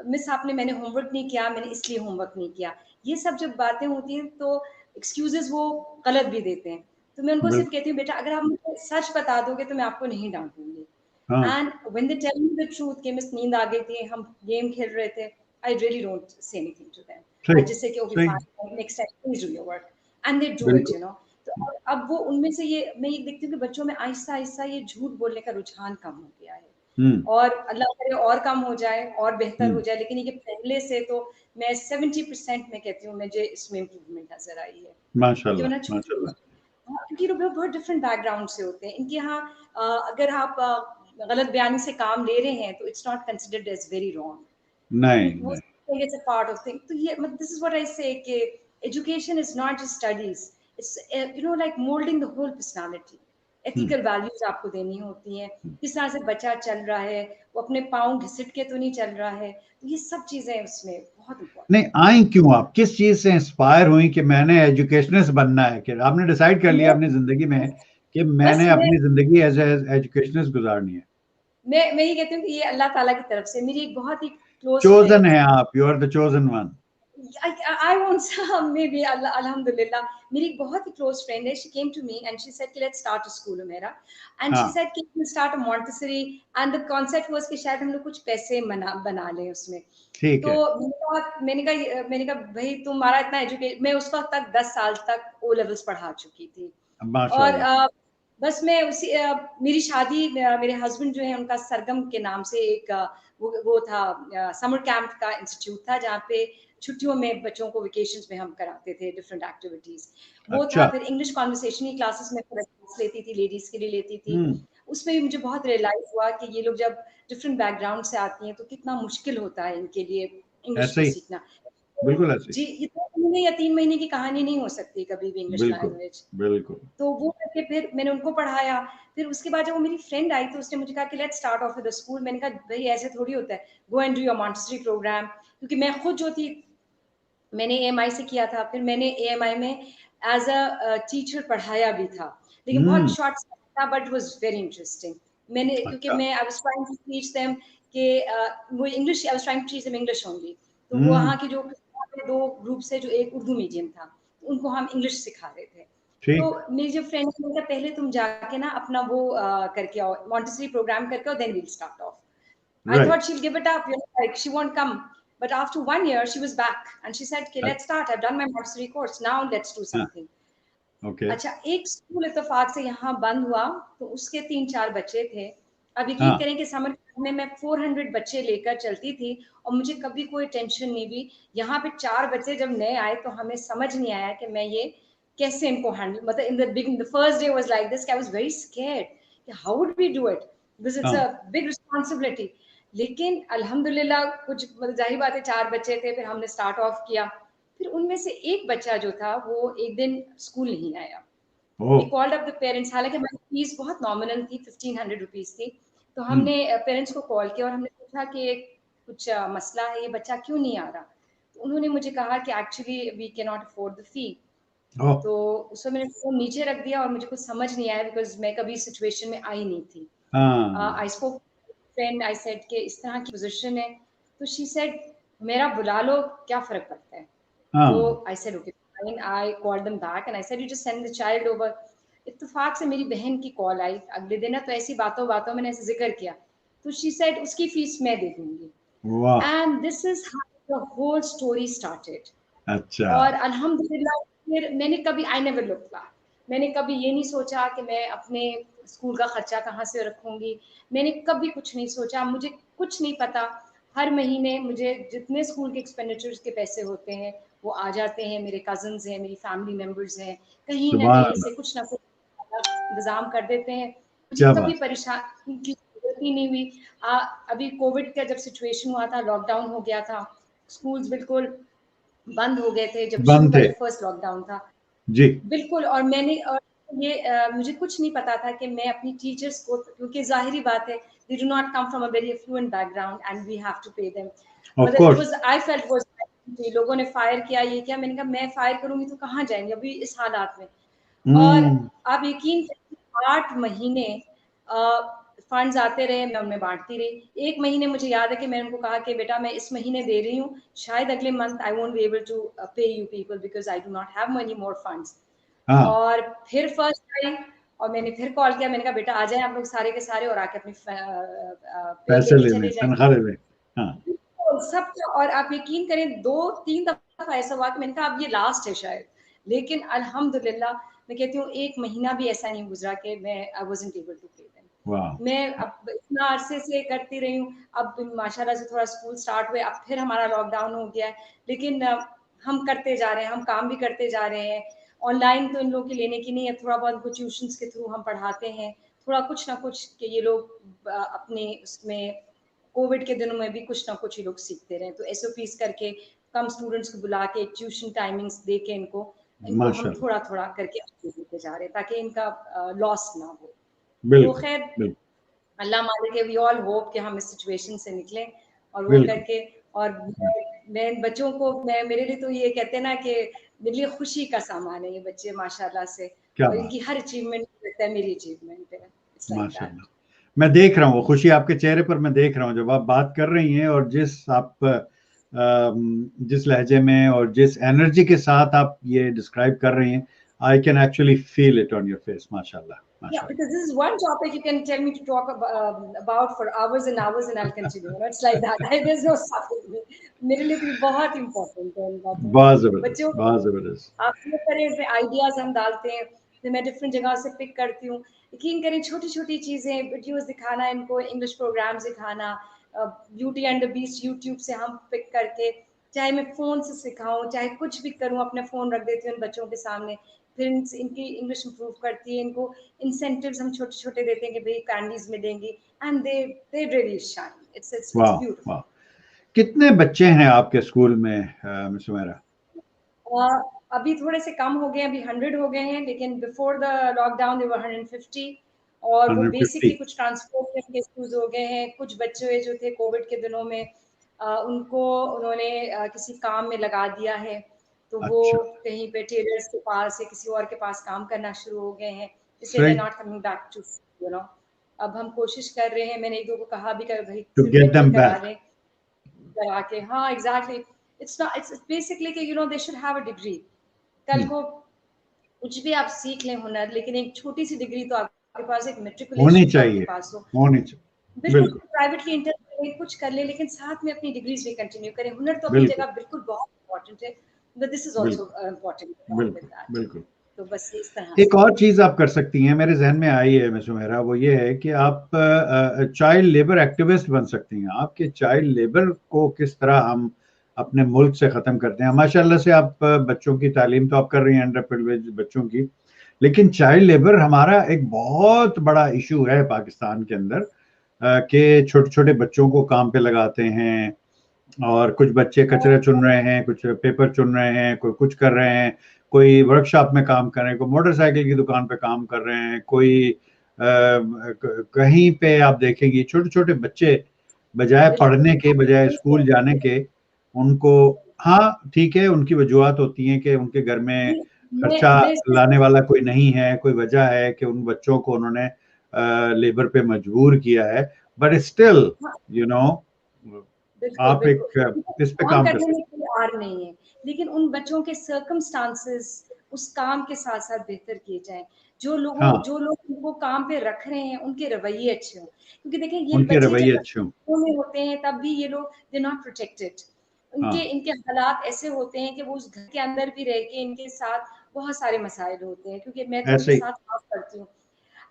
मिस आपने मैंने होमवर्क नहीं किया, मैंने इसलिए होमवर्क नहीं किया, ये सब जब बातें होती हैं तो एक्सक्यूजेस वो गलत भी देते हैं। तो मैं उनको सिर्फ बिल्कुल, कहती हूँ बेटा अगर आप मुझे सच बता दोगे तो मैं आपको नहीं डांटूंगी। हाँ, and when they tell me the truth कि मिस नींद आ गई थी, हम गेम खेल रहे थे, I really don't say anything to them. सही, आई जस्ट से कि ओके सही, fine next time please do your work and they do it, बिल्कुल, यू नो। तो अब वो उनमें से ये मैं ये देखती हूँ कि बच्चों में आहिस्ता आहिस्ता ये झूठ बोलने का रुझान कम हो गया है। हम्म, और अल्लाह करे और कम हो जाए और बेहतर हो हम्म, जाए, लेकिन ये पहले से तो मैं 70% में कहती हूँ मुझे इसमें इम्प्रूवमेंट नजर आई है कि माशाल्लाह, वरना झूठ नहीं माशाल्लाह, बोलते। हाँ, क्योंकि लोग बहुत डिफरेंट बैकग्राउंड से होते हैं इनके यहाँ। अगर आप गलत बयानी से काम ले रहे हैं तो it's not considered as very नहीं, रॉन्ग। वो नहीं, it's a part of thing. तो ये मतलब this is what I say कि education is not just studies, it's you know like moulding the whole personality. Hmm, ethical values आपको देनी होती हैं, किस तरह से बच्चा चल रहा है, वो अपने पाँव घिसट के तो नहीं चल रहा है। तो ये सब चीजें उसमें बहुत नहीं इंपॉर्टेंट आई क्यों? आप किस चीज से इंस्पायर हुई कि मैंने एजुकेशनिस्ट बनना है? कि आपने डिसाइड कर लिया है। अपनी जिंदगी में कि बस मैंने अपनी जिंदगी एज एजुकेशनिस्ट गुजारनी है? मैं ये कहती हूँ कि ये अल्लाह ताला की तरफ से मेरी एक बहुत ही क्लोज चोजन फ्रेंड। है आप, you are the chosen one. I won't say, maybe alhamdulillah. मेरी एक बहुत ही close friend है. She came to me and she said, let's start a school, Humaira. And she हाँ said, can we start a Montessori? And the concept was कि शायद हम लोग कुछ पैसे बना लें उसमें. ठीक तो है, मैंने कहा भाई तुम्हारा इतना एजुकेट, मैं उस वक्त तक 10 साल तक ओ लेवल्स पढ़ा चुकी थी. और माशाल्लाह। बस मैं उसी मेरी शादी मेरे हस्बैंड जो है उनका सरगम के नाम से एक वो था समर कैंप का इंस्टीट्यूट था जहाँ पे छुट्टियों में बच्चों को वेकेशंस में हम कराते थे डिफरेंट एक्टिविटीज. वो था. अच्छा। फिर इंग्लिश कॉन्वर्सेशन की क्लासेस में क्लास लेती थी, लेडीज के लिए लेती थी. हम्म। उसमें भी मुझे बहुत रियलाइज हुआ कि ये लोग जब डिफरेंट बैकग्राउंड से आती हैं तो कितना मुश्किल होता है इनके लिए इंग्लिश ऐसे को ही, सीखना. बिल्कुल ऐसे ही। जी, ये 2 महीने या 3 महीने की कहानी नहीं हो सकती कभी भी इंग्लिश बिल्कुल लैंग्वेज. बिल्कुल। तो वो करके फिर मैंने उनको पढ़ाया. फिर उसके बाद जब वो मेरी फ्रेंड आई तो उसने मुझे कहा कि let's start off with the school. मैंने कहा भाई ऐसे थोड़ी होता है, go and do your Montessori programme. क्योंकि मैं खुद जो थी मैंने एएमआई से किया था, फिर मैंने एएमआई में एज अ टीचर पढ़ाया भी था, लेकिन बहुत हम्म। शॉर्ट था, बट वाज वेरी इंटरेस्टिंग. मैंने क्योंकि अच्छा। मैं I was trying to teach them कि वो English, I was trying to teach them English only. तो वो हम्म। वहाँ की जो 2 ग्रुप से जो एक उर्दू मीडियम था उनको हम इंग्लिश सिखा रहे थे. तो ठीक। मेरी जो फ्रेंड ने बोला पहले तुम जाके ना अपना वो करके आओ, मॉन्टेसरी प्रोग्राम करके आओ, then we'll start off. I right. thought she'll give it up, like she won't come. But after 1 year, she was back and she said, okay, let's start. I've done my Montessori course. Now let's do हाँ। something. Okay. अच्छा, एक school इत्तेफाक से यहाँ बंद हुआ तो उसके 3-4 बच्चे थे. अब यकीन हाँ। करें कि समर में मैं 400 बच्चे लेकर चलती थी और मुझे कभी कोई टेंशन नहीं हुई. यहाँ पे 4 बच्चे जब नए आए तो हमें समझ नहीं आया कि मैं ये कैसे इनको हैंडल, मतलब in the beginning the first day was like this, I was very scared कि how would we do it, because it's हाँ। A big responsibility. लेकिन अल्हम्दुलिल्लाह कुछ, मतलब जाहिर बात है 4 बच्चे थे, फिर हमने स्टार्ट ऑफ किया. फिर उनमें से एक बच्चा जो था वो एक दिन स्कूल नहीं आया. Oh. We called up the parents, हालांकि हमारी फीस बहुत नॉमिनल थी, 1500 रुपीज थी. तो हम्म। हमने पेरेंट्स को कॉल किया और हमने पूछा कि कुछ मसला है, ये बच्चा क्यों नहीं आ रहा. तो उन्होंने मुझे कहा कि actually we can not afford the fee. Oh. तो उस समय मैंने फोन नीचे रख दिया और मुझे कुछ समझ नहीं आया बिकॉज मैं कभी सिचुएशन में आई नहीं थी. हाँ। I spoke friend, I said कि इस तरह की पोजीशन है. तो शी सेड मेरा बुला लो, क्या फर्क पड़ता है. तो हाँ। I said okay fine. I called them back and I said you just send the child over. इत्तेफाक से मेरी बहन की कॉल आई अगले दिन, तो ऐसी बातों बातों मैंने ऐसे जिक्र किया. तो शी सेड उसकी फीस मैं दे दूंगी. वाह। And this is how the whole story started. अच्छा। और अल्हम्दुलिल्लाह फिर मैंने कभी, आई नेवर लुक बैक, मैंने कभी ये नहीं सोचा कि मैं अपने स्कूल का खर्चा कहाँ से रखूंगी. मैंने कभी कुछ नहीं सोचा, मुझे कुछ नहीं पता. हर महीने मुझे जितने स्कूल के एक्सपेंडिचर्स के पैसे होते हैं वो आ जाते हैं. मेरे कजन्स हैं, मेरी फैमिली मेम्बर्स हैं, कहीं ना सुभान कहीं अल्लाह। से कुछ ना कुछ इंतजाम कर देते हैं. मुझे क्या कभी बात। परेशानी की जरूरत ही नहीं हुई. अभी कोविड का जब सिचुएशन हुआ था, लॉकडाउन हो गया था, स्कूल्स बिल्कुल बंद हो गए थे जब शुरू बंद का थे। जब फर्स्ट लॉकडाउन था. जी। बिल्कुल. और मैंने ये मुझे कुछ नहीं पता था कि मैं अपनी टीचर्स को, क्योंकि जाहिर बात है they do not come from a very fluent background and we have to pay them. Of मतलब it course. Was, I felt was, लोगों ने फायर किया, ये किया. मैंने कहा मैं फायर करूंगी तो कहाँ जाएंगे अभी इस हालात में. और हम्म। आप यकीन करिए 8 महीने फंड्स आते रहे, मैं उनमें बांटती रही. एक महीने मुझे याद है कि मैंने उनको कहा कि बेटा मैं इस महीने दे रही हूँ, शायद अगले month I won't be able to pay you people because I do not have money more funds. हाँ। और फिर फर्स्ट आई और मैंने फिर कॉल किया, मैंने कहा बेटा आ जाए आप लोग सारे के सारे और आके अपनी पे पैसे लेके लेने, चले जाएं. तनख्वाह लेने। हाँ। सब. और आप यकीन करें 2-3 दफा ऐसा हुआ कि मैंने कहा अब ये लास्ट है शायद. लेकिन अल्हम्दुलिल्लाह मैं कहती हूँ एक महीना भी ऐसा नहीं गुजरा कि मैं I wasn't able to pay them. वाह। मैं अब इतना अरसे से करती रही हूँ. अब माशाल्लाह से थोड़ा स्कूल स्टार्ट हुए, अब फिर हमारा लॉकडाउन हो गया है, लेकिन हम करते जा रहे हैं, हम काम भी करते जा रहे हैं. ऑनलाइन तो इन लोगों की लेने की नहीं है, थोड़ा बहुत उनको ट्यूशंस के थ्रू हम पढ़ाते हैं, थोड़ा कुछ ना कुछ कि ये लोग अपने उसमें कोविड के दिनों में भी कुछ ना कुछ ही लोग सीखते रहे. तो एसओपीस करके कम स्टूडेंट्स को बुला के ट्यूशन टाइमिंग्स दे के इनको इनको हम माशाल्लाह। थोड़ा थोड़ा करके आगे लेके जा रहे हैं ताकि इनका लॉस ना हो. तो बिल्कुल खैर बिल्कुल अल्लाह मालिक है, वी ऑल होप कि हम इस सिचुएशन से निकलें और वो बिल्कुल। करके. और मैं बच्चों को, मैं मेरे लिए तो ये कहते हैं ना कि मेरे लिए खुशी का सामान है ये बच्चे माशाल्लाह से. क्या और बात। इनकी हर अचीवमेंट लगता है मेरी अचीवमेंट है. It's like that. माशाल्लाह। मैं देख रहा हूँ वो खुशी आपके चेहरे पर, मैं देख रहा हूँ जब आप बात कर रही हैं और जिस आप जिस लहजे में और जिस एनर्जी के साथ आप ये डिस्क्राइब कर रही हैं, I can actually feel it on your face. माशाल्लाह, Yeah, माशाल्लाह. because this is one topic you can tell me to talk about for hours and hours, and I'll continue. You know, it's like that. There's no stopping me. मेरे लिए तो ये बहुत important है इन बातों को. बहुत जबरदस्त, बच्चों बहुत जबरदस्त. आप ये करें, आइडियाज हम डालते हैं, फिर मैं डिफरेंट जगह से पिक करती हूँ. यकीन करें, छोटी छोटी चीज़ें, वीडियोस दिखाना इनको, इंग्लिश प्रोग्राम्स दिखाना, beauty and the beast YouTube से हम पिक करके, चाहे मैं फ़ोन से सिखाऊं, चाहे कुछ भी करूं, अपना फ़ोन रख देती हूँ इन बच्चों के सामने. फिर इनकी इंग्लिश इंप्रूव करती है. इनको इंसेंटिव्स हम छोटे छोटे देते हैं कि भाई कैंडीज मिलेंगी, and they really shine. It's वाह, ब्यूटीफुल. वाह. कितने बच्चे हैं आपके स्कूल में, मिस हुमैरा? अभी थोड़े से कम हो गए, अभी 100 हो गए हैं, लेकिन बिफोर द लॉकडाउन दे वर 150. और वो 150. बेसिकली कुछ ट्रांसपोर्ट के इश्यूज हो गए हैं. कुछ बच्चे जो थे कोविड के दिनों में, उनको उन्होंने किसी काम में लगा दिया है, तो वो अच्छा. कहीं पे टेलर्स के पास या किसी और के पास काम करना शुरू हो गए हैं, इसलिए दे सही. Not coming back to, you know. अब हम कोशिश कर रहे हैं, मैंने एक दो को कहा भी कर भाई टू फिर गेट मेडिकल देम करा बैक. दें, करा के. हाँ, exactly. It's not, it's basically कि you know they should have a degree. कल को कुछ भी आप सीख लें हुनर, लेकिन एक छोटी सी डिग्री तो आपके पास, एक होनी मेट्रिकुलेशन तो आपके चाहिए, पास हो. होनी चाहिए. बिल्कुल, बिल्कुल, प्राइवेटली इंटर करें, कुछ कर ले, लेकिन साथ में अपनी डिग्रीज भी कंटिन्यू करें. हुनर तो अपनी बिल्कुल, जगह बिल्कुल बहुत इंपॉर्टेंट है, बट दिस इज ऑल्सो बिल्कुल, इम्पोर्टेंट अलॉन्ग विद बिल्कुल, दैट. बिल्कुल. तो बस ये इस तरह एक से. और चीज आप कर सकती हैं, मेरे जहन में आई है मिस हुमैरा, वो ये है कि आप चाइल्ड लेबर एक्टिविस्ट बन सकती हैं. आपके चाइल्ड लेबर को किस तरह हम अपने मुल्क से खत्म करते हैं. माशाल्लाह से आप बच्चों की तालीम तो आप कर रही हैं, अंडर प्रिविलेज बच्चों की, लेकिन चाइल्ड लेबर हमारा एक बहुत बड़ा इशू है पाकिस्तान के अंदर, कि छोटे छोटे बच्चों को काम पे लगाते हैं, और कुछ बच्चे कचरे चुन रहे हैं, कुछ पेपर चुन रहे हैं, कोई कुछ कर रहे हैं, कोई वर्कशॉप में काम कर रहे हैं, कोई मोटरसाइकिल की दुकान पे काम कर रहे हैं, कोई कहीं पे आप देखेंगे छोटे छोटे बच्चे बजाय बिल्कुल. पढ़ने के, बजाय स्कूल जाने के, उनको, हाँ ठीक है, उनकी वजूहत होती हैं कि उनके घर में खर्चा मैं इसमें, लाने वाला कोई नहीं है, कोई वजह है कि उन बच्चों को उन्होंने लेबर पे मजबूर किया है, बट स्टिल, हाँ, यू नो, बिल्कुल, आप बिल्कुल. एक उनको इस पे काम काम कर करने सकते में कोई आर नहीं है, लेकिन उन बच्चों के सर्कमस्टांसेस उस काम के साथ साथ बेहतर किए जाएं. हैं. हाँ, जो लोग उनको काम पे रख रहे हैं, उनके रवैये अच्छे हों, क्योंकि देखें ये उनके बच्चे रवैये जब अच्छे हों. स्कूल में होते हैं तब भी ये लोग दे नॉट प्रोटेक्टेड. इनके हाँ, इनके हालात ऐसे होते हैं कि वो उस घर के अंदर भी रह के इनके साथ बहुत सारे मसाइल होते हैं, क्योंकि मैं तो ऐसे उनके ही. साथ काम करती हूँ.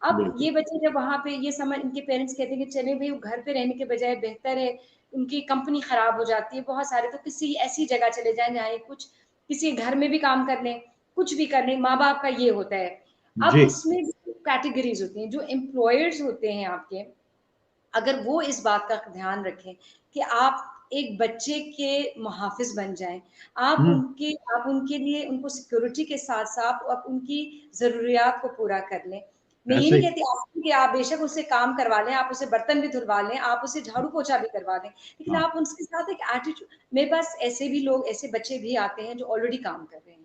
अब बिल्कुल. ये बच्चे जब वहाँ पे ये समझ, इनके पेरेंट्स कहते हैं कि चले भाई घर पे रहने के बजाय बेहतर है, उनकी कंपनी खराब हो जाती है बहुत सारे, तो किसी ऐसी जगह चले जाएं जहाँ ये कुछ, किसी घर में भी काम कर लें, कुछ भी कर लें. माँ बाप का ये होता है. अब जी. इसमें कैटेगरीज होती हैं, जो एम्प्लॉयर्स होते हैं आपके, अगर वो इस बात का ध्यान रखें कि आप एक बच्चे के मुहाफिज बन जाएं, हम्म. आप उनके लिए, उनको सिक्योरिटी के साथ साथ आप उनकी ज़रूरियात को पूरा कर लें. मैं ये ऐसे नहीं ही. कहती आपको कि आप बेशक उससे काम करवा लें, आप उसे बर्तन भी धुलवा लें, आप उसे झाड़ू पोछा भी करवा दें, लेकिन हाँ, आप उसके साथ एक एटीट्यूड. मेरे पास ऐसे भी लोग, ऐसे बच्चे भी आते हैं जो ऑलरेडी काम कर रहे हैं,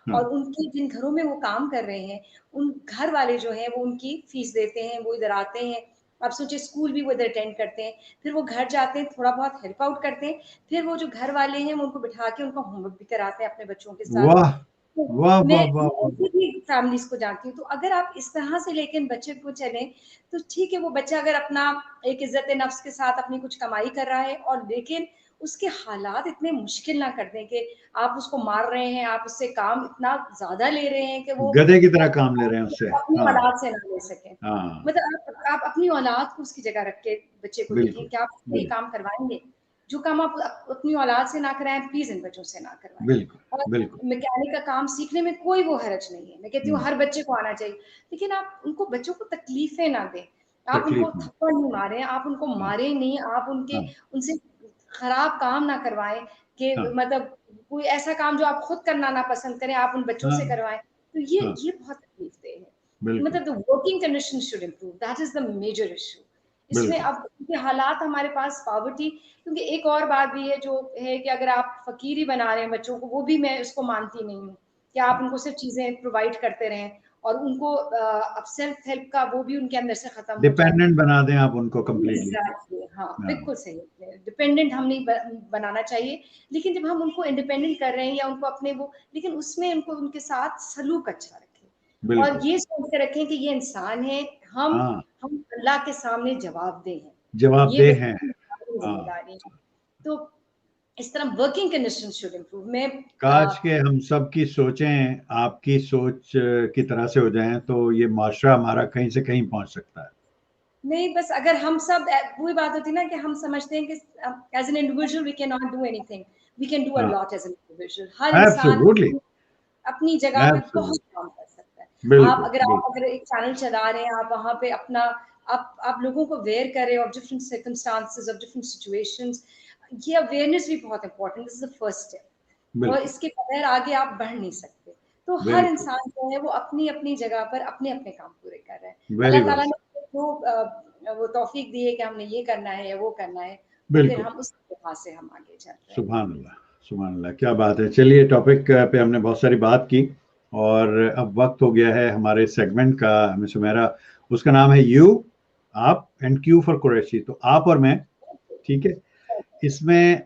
हाँ, और उनके जिन घरों में वो काम कर रहे हैं, उन घर वाले जो हैं वो उनकी फीस देते हैं, वो इधर आते हैं. आप सोचिए, स्कूल भी वो इधर अटेंड करते हैं, फिर वो घर जाते हैं, थोड़ा बहुत हेल्प आउट करते हैं, फिर वो जो घर वाले हैं वो उनको बिठा के उनका होमवर्क भी कराते हैं अपने बच्चों के साथ. वाह, तो वाह, मैं वाह, वाह, वाह, ऐसी भी फैमिलीज को जानती हूँ. तो अगर आप इस तरह से लेकिन बच्चे को चलें, तो ठीक है, वो बच्चा अगर अपना एक इज्जत नफ्स के साथ अपनी कुछ कमाई कर रहा है, और लेकिन उसके हालात इतने मुश्किल ना कर दें कि आप उसको मार रहे हैं, आप उससे काम इतना ज्यादा ले रहे हैं कि वो गधे की तरह काम ले रहे हैं उससे. अपनी हाँ, औलाद से ना ले सकें. हाँ, मतलब आप अपनी औलाद को उसकी जगह रख के बच्चे को देखें बिल्कुल, कि आप उससे ये बिल्कुल, काम करवाएंगे. जो काम आप अपनी औलाद से ना कराएं, प्लीज इन बच्चों से ना करवाएं. बिल्कुल, और बिल्कुल. मैकेनिक का काम सीखने में कोई वो हरज नहीं है, मैं कहती हूँ हम्म. हर बच्चे को आना चाहिए, लेकिन आप उनको, बच्चों को तकलीफें ना दें. आप उनको तकलीफ में. थप्पड़ नहीं मारें, आप उनको हाँ, मारें नहीं, आप उनके, हाँ, उनसे खराब काम ना करवाएं, कि हाँ, मतलब कोई ऐसा काम जो आप खुद करना ना पसंद करें, आप उन बच्चों हाँ, से करवाएं. तो हाँ, ये बहुत तकलीफ दे है. बिल्कुल, मतलब the working condition should improve, that is the major issue. इसमें बिल्कुल. अब ये हालात हमारे पास, पॉवर्टी, क्योंकि एक और बात भी है जो है कि अगर आप फकीरी बना रहे हैं बच्चों को, वो भी मैं उसको मानती नहीं हूँ कि आप उनको सिर्फ चीजें प्रोवाइड करते रहें और उनको अब सेल्फ हेल्प का वो भी उनके अंदर से खत्म हो जाए। डिपेंडेंट बना दें आप उनको कम्प्लीटली। एग्जैक्टली, हाँ बिल्कुल सही। डिपेंडेंट हम नहीं बनाना चाहिए, लेकिन जब हम उनको इंडिपेंडेंट कर रहे हैं या उनको अपने वो, लेकिन उसमें उनको उनके साथ सलूक अच्छा रखें और ये सोच के रखें कि ये इंसान है, हम हाँ, हम अल्लाह के सामने जवाबदेह हैं, ये जवाबदेह हैं। बेसिकली हमारी हाँ, जिम्मेदारी है। तो इस तरह वर्किंग कंडीशन शुड इम्प्रूव। मैं काश के हम सब की सोचें आपकी सोच की तरह से हो जाएं तो ये माशरा हमारा कहीं से कहीं पहुंच सकता है। नहीं, बस अगर हम सब वही बात होती है ना कि हम समझते हैं कि as an individual we can not do anything, we can do a हाँ, लॉट एज एन इंडिविजुअल। हर इंसान एब्सोल्युटली, अपनी जगह पे बहुत एब्सोल्युटली, काम कर सकता है। बिल्कुल बिल्कुल। आप अगर एक चैनल चला रहे हैं, आप वहाँ पे अपना आप लोगों को अवेयर करें of different circumstances, of different situations. ये अवेयरनेस भी बहुत important, this is the first step, और बिल्कुल इसके बगैर आगे आप बढ़ नहीं सकते। तो हर बिल्कुल। इंसान जो है वो अपनी अपनी जगह पर अपने अपने काम पूरे कर रहे हैं। वेरी अल्लाह वेल ताला सर। ने जो वो तौफीक दी है कि हमने ये करना है या वो करना है, तो फिर बिल्कुल। हम उस लिहाज से हम आगे चल रहे हैं। सुभान अल्लाह, सुभान अल्लाह, क्या बात है। चलिए, टॉपिक पे हमने बहुत सारी बात की और अब वक्त हो गया है हमारे सेगमेंट का। मिस हुमैरा, उसका नाम है यू, आप एंड क्यू फॉर कुरैशी। तो आप और मैं, ठीक है। इसमें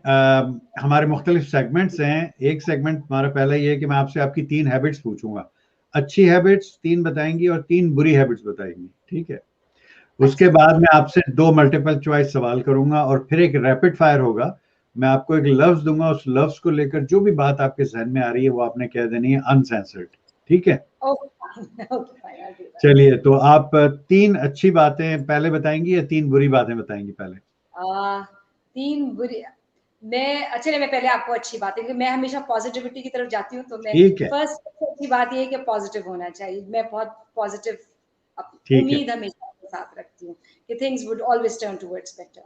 हमारे मुख्तलिफ सेगमेंट्स हैं। एक सेगमेंट हमारा पहला ये है कि मैं आपसे आपकी 3 हैबिट्स पूछूंगा। अच्छी हैबिट्स 3 बताएंगी और 3 बुरी हैबिट्स बताएंगी, ठीक है। उसके अच्छा, बाद मैं आपसे 2 मल्टीपल चॉइस सवाल करूंगा और फिर एक रैपिड फायर होगा। मैं आपको एक लफ्ज दूंगा, उस लफ्ज को लेकर जो भी बात आपके जहन में आ रही है वो आपने कह देनी है अनसेंसर्ड, ठीक है। Okay fine, okay fine, I do that. चलिए, तो आप 3 अच्छी बातें पहले बताएंगी या 3 बुरी बातें बताएंगी पहले? आ, 3 बुरी, मैं चलिए मैं पहले आपको अच्छी बात है कि मैं हमेशा पॉजिटिविटी की तरफ जाती हूँ, तो मैं ठीक है, फर्स्ट सबसे अच्छी बात ये है कि पॉजिटिव होना चाहिए। मैं बहुत पॉजिटिव ठीक है, उम्मीद हमेशा अपने साथ रखती हूँ कि things would always turn towards better.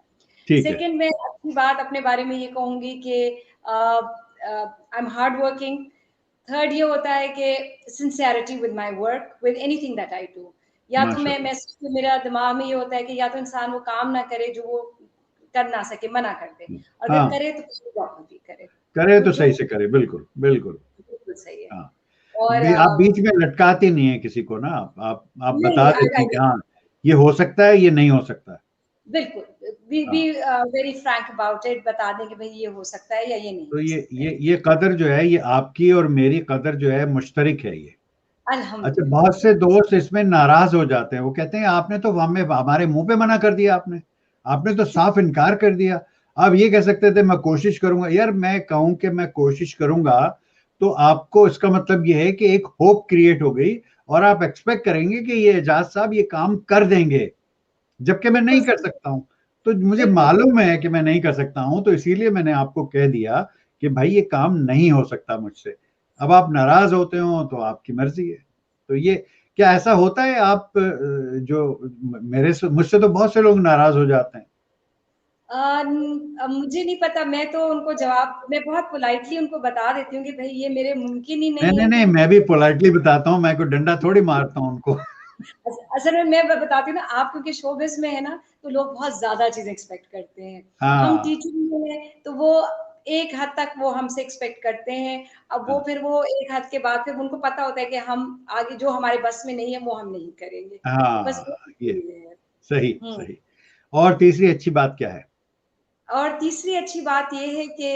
ठीक है। सेकंड, मैं अच्छी बात अपने बारे में ये कहूंगी कि I am hard working. Third ये होता है कि sincerity with my work, with anything that I do. या तो माशाल्लाह। मेरा दिमाग में ये होता है कि या तो इंसान वो काम ना करे जो वो कर ना सके, मना कर दे, अगर हाँ, करे तो किसी जॉब भी करे। करे तो तो जो सही से करे, बिल्कुल बिल्कुल। बिल्कुल सही है। हाँ, और आप बीच में लटकाते नहीं है किसी को ना, आप नहीं बता नहीं, देती हैं कि आई हाँ, ये हो सकता है, ये नहीं हो सकता है। बिल्कुल बी बी हाँ, वेरी फ्रैंक अबाउट इट, बता दें कि भाई ये हो सकता है या ये नहीं तो हो ये सकता है। ये ये कदर जो है, ये आपकी और मेरी कदर जो है मुश्तरक है ये। अच्छा, अल्हम्दुलिल्लाह। बहुत से दोस्त इसमें नाराज हो जाते हैं। वो कहते हैं आपने तो हमें हमारे मुंह पे मना कर दिया, आपने आपने तो साफ इनकार कर दिया। आप ये कह सकते थे मैं कोशिश करूंगा। यार, मैं कहूं कि मैं कोशिश करूंगा तो आपको इसका मतलब ये है कि एक होप क्रिएट हो गई और आप एक्सपेक्ट करेंगे कि ये एजाज साहब ये काम कर देंगे, जबकि मैं बिल्कुल नहीं कर सही, सकता हूं। तो मुझे बिल्कुल मालूम है कि मैं नहीं कर सकता हूं, तो इसीलिए मैंने आपको कह दिया कि भाई ये काम नहीं हो सकता मुझसे। अब आप नाराज होते हो तो आपकी मर्जी है। तो ये क्या ऐसा होता है? आप जो मेरे से मुझसे तो बहुत से लोग नाराज हो जाते हैं। मुझे नहीं पता, मैं तो उनको जवाब मैं बहुत पोलाइटली उनको बता देती हूँ कि भाई ये मेरे मुमकिन ही नहीं नहीं नहीं है कि नहीं, मैं भी पोलाइटली बताता हूँ, मैं कोई डंडा थोड़ी मारता हूँ उनको। असल में मैं बताती हूँ ना, आप क्योंकि शोबिज में है ना, तो लोग बहुत ज्यादा चीजें एक्सपेक्ट करते हैं। हम हाँ टीचिंग में हैं तो वो एक हद तक वो हमसे एक्सपेक्ट करते हैं। अब वो हाँ फिर वो एक हद के बाद फिर उनको पता होता है कि हम आगे जो हमारे बस में नहीं है वो हम नहीं करेंगे। बस वो हाँ, ये चीजें हैं। सही हम्म। सही। और तीसरी अच्छी बात क्या है? और तीसरी अच्छी बात ये है कि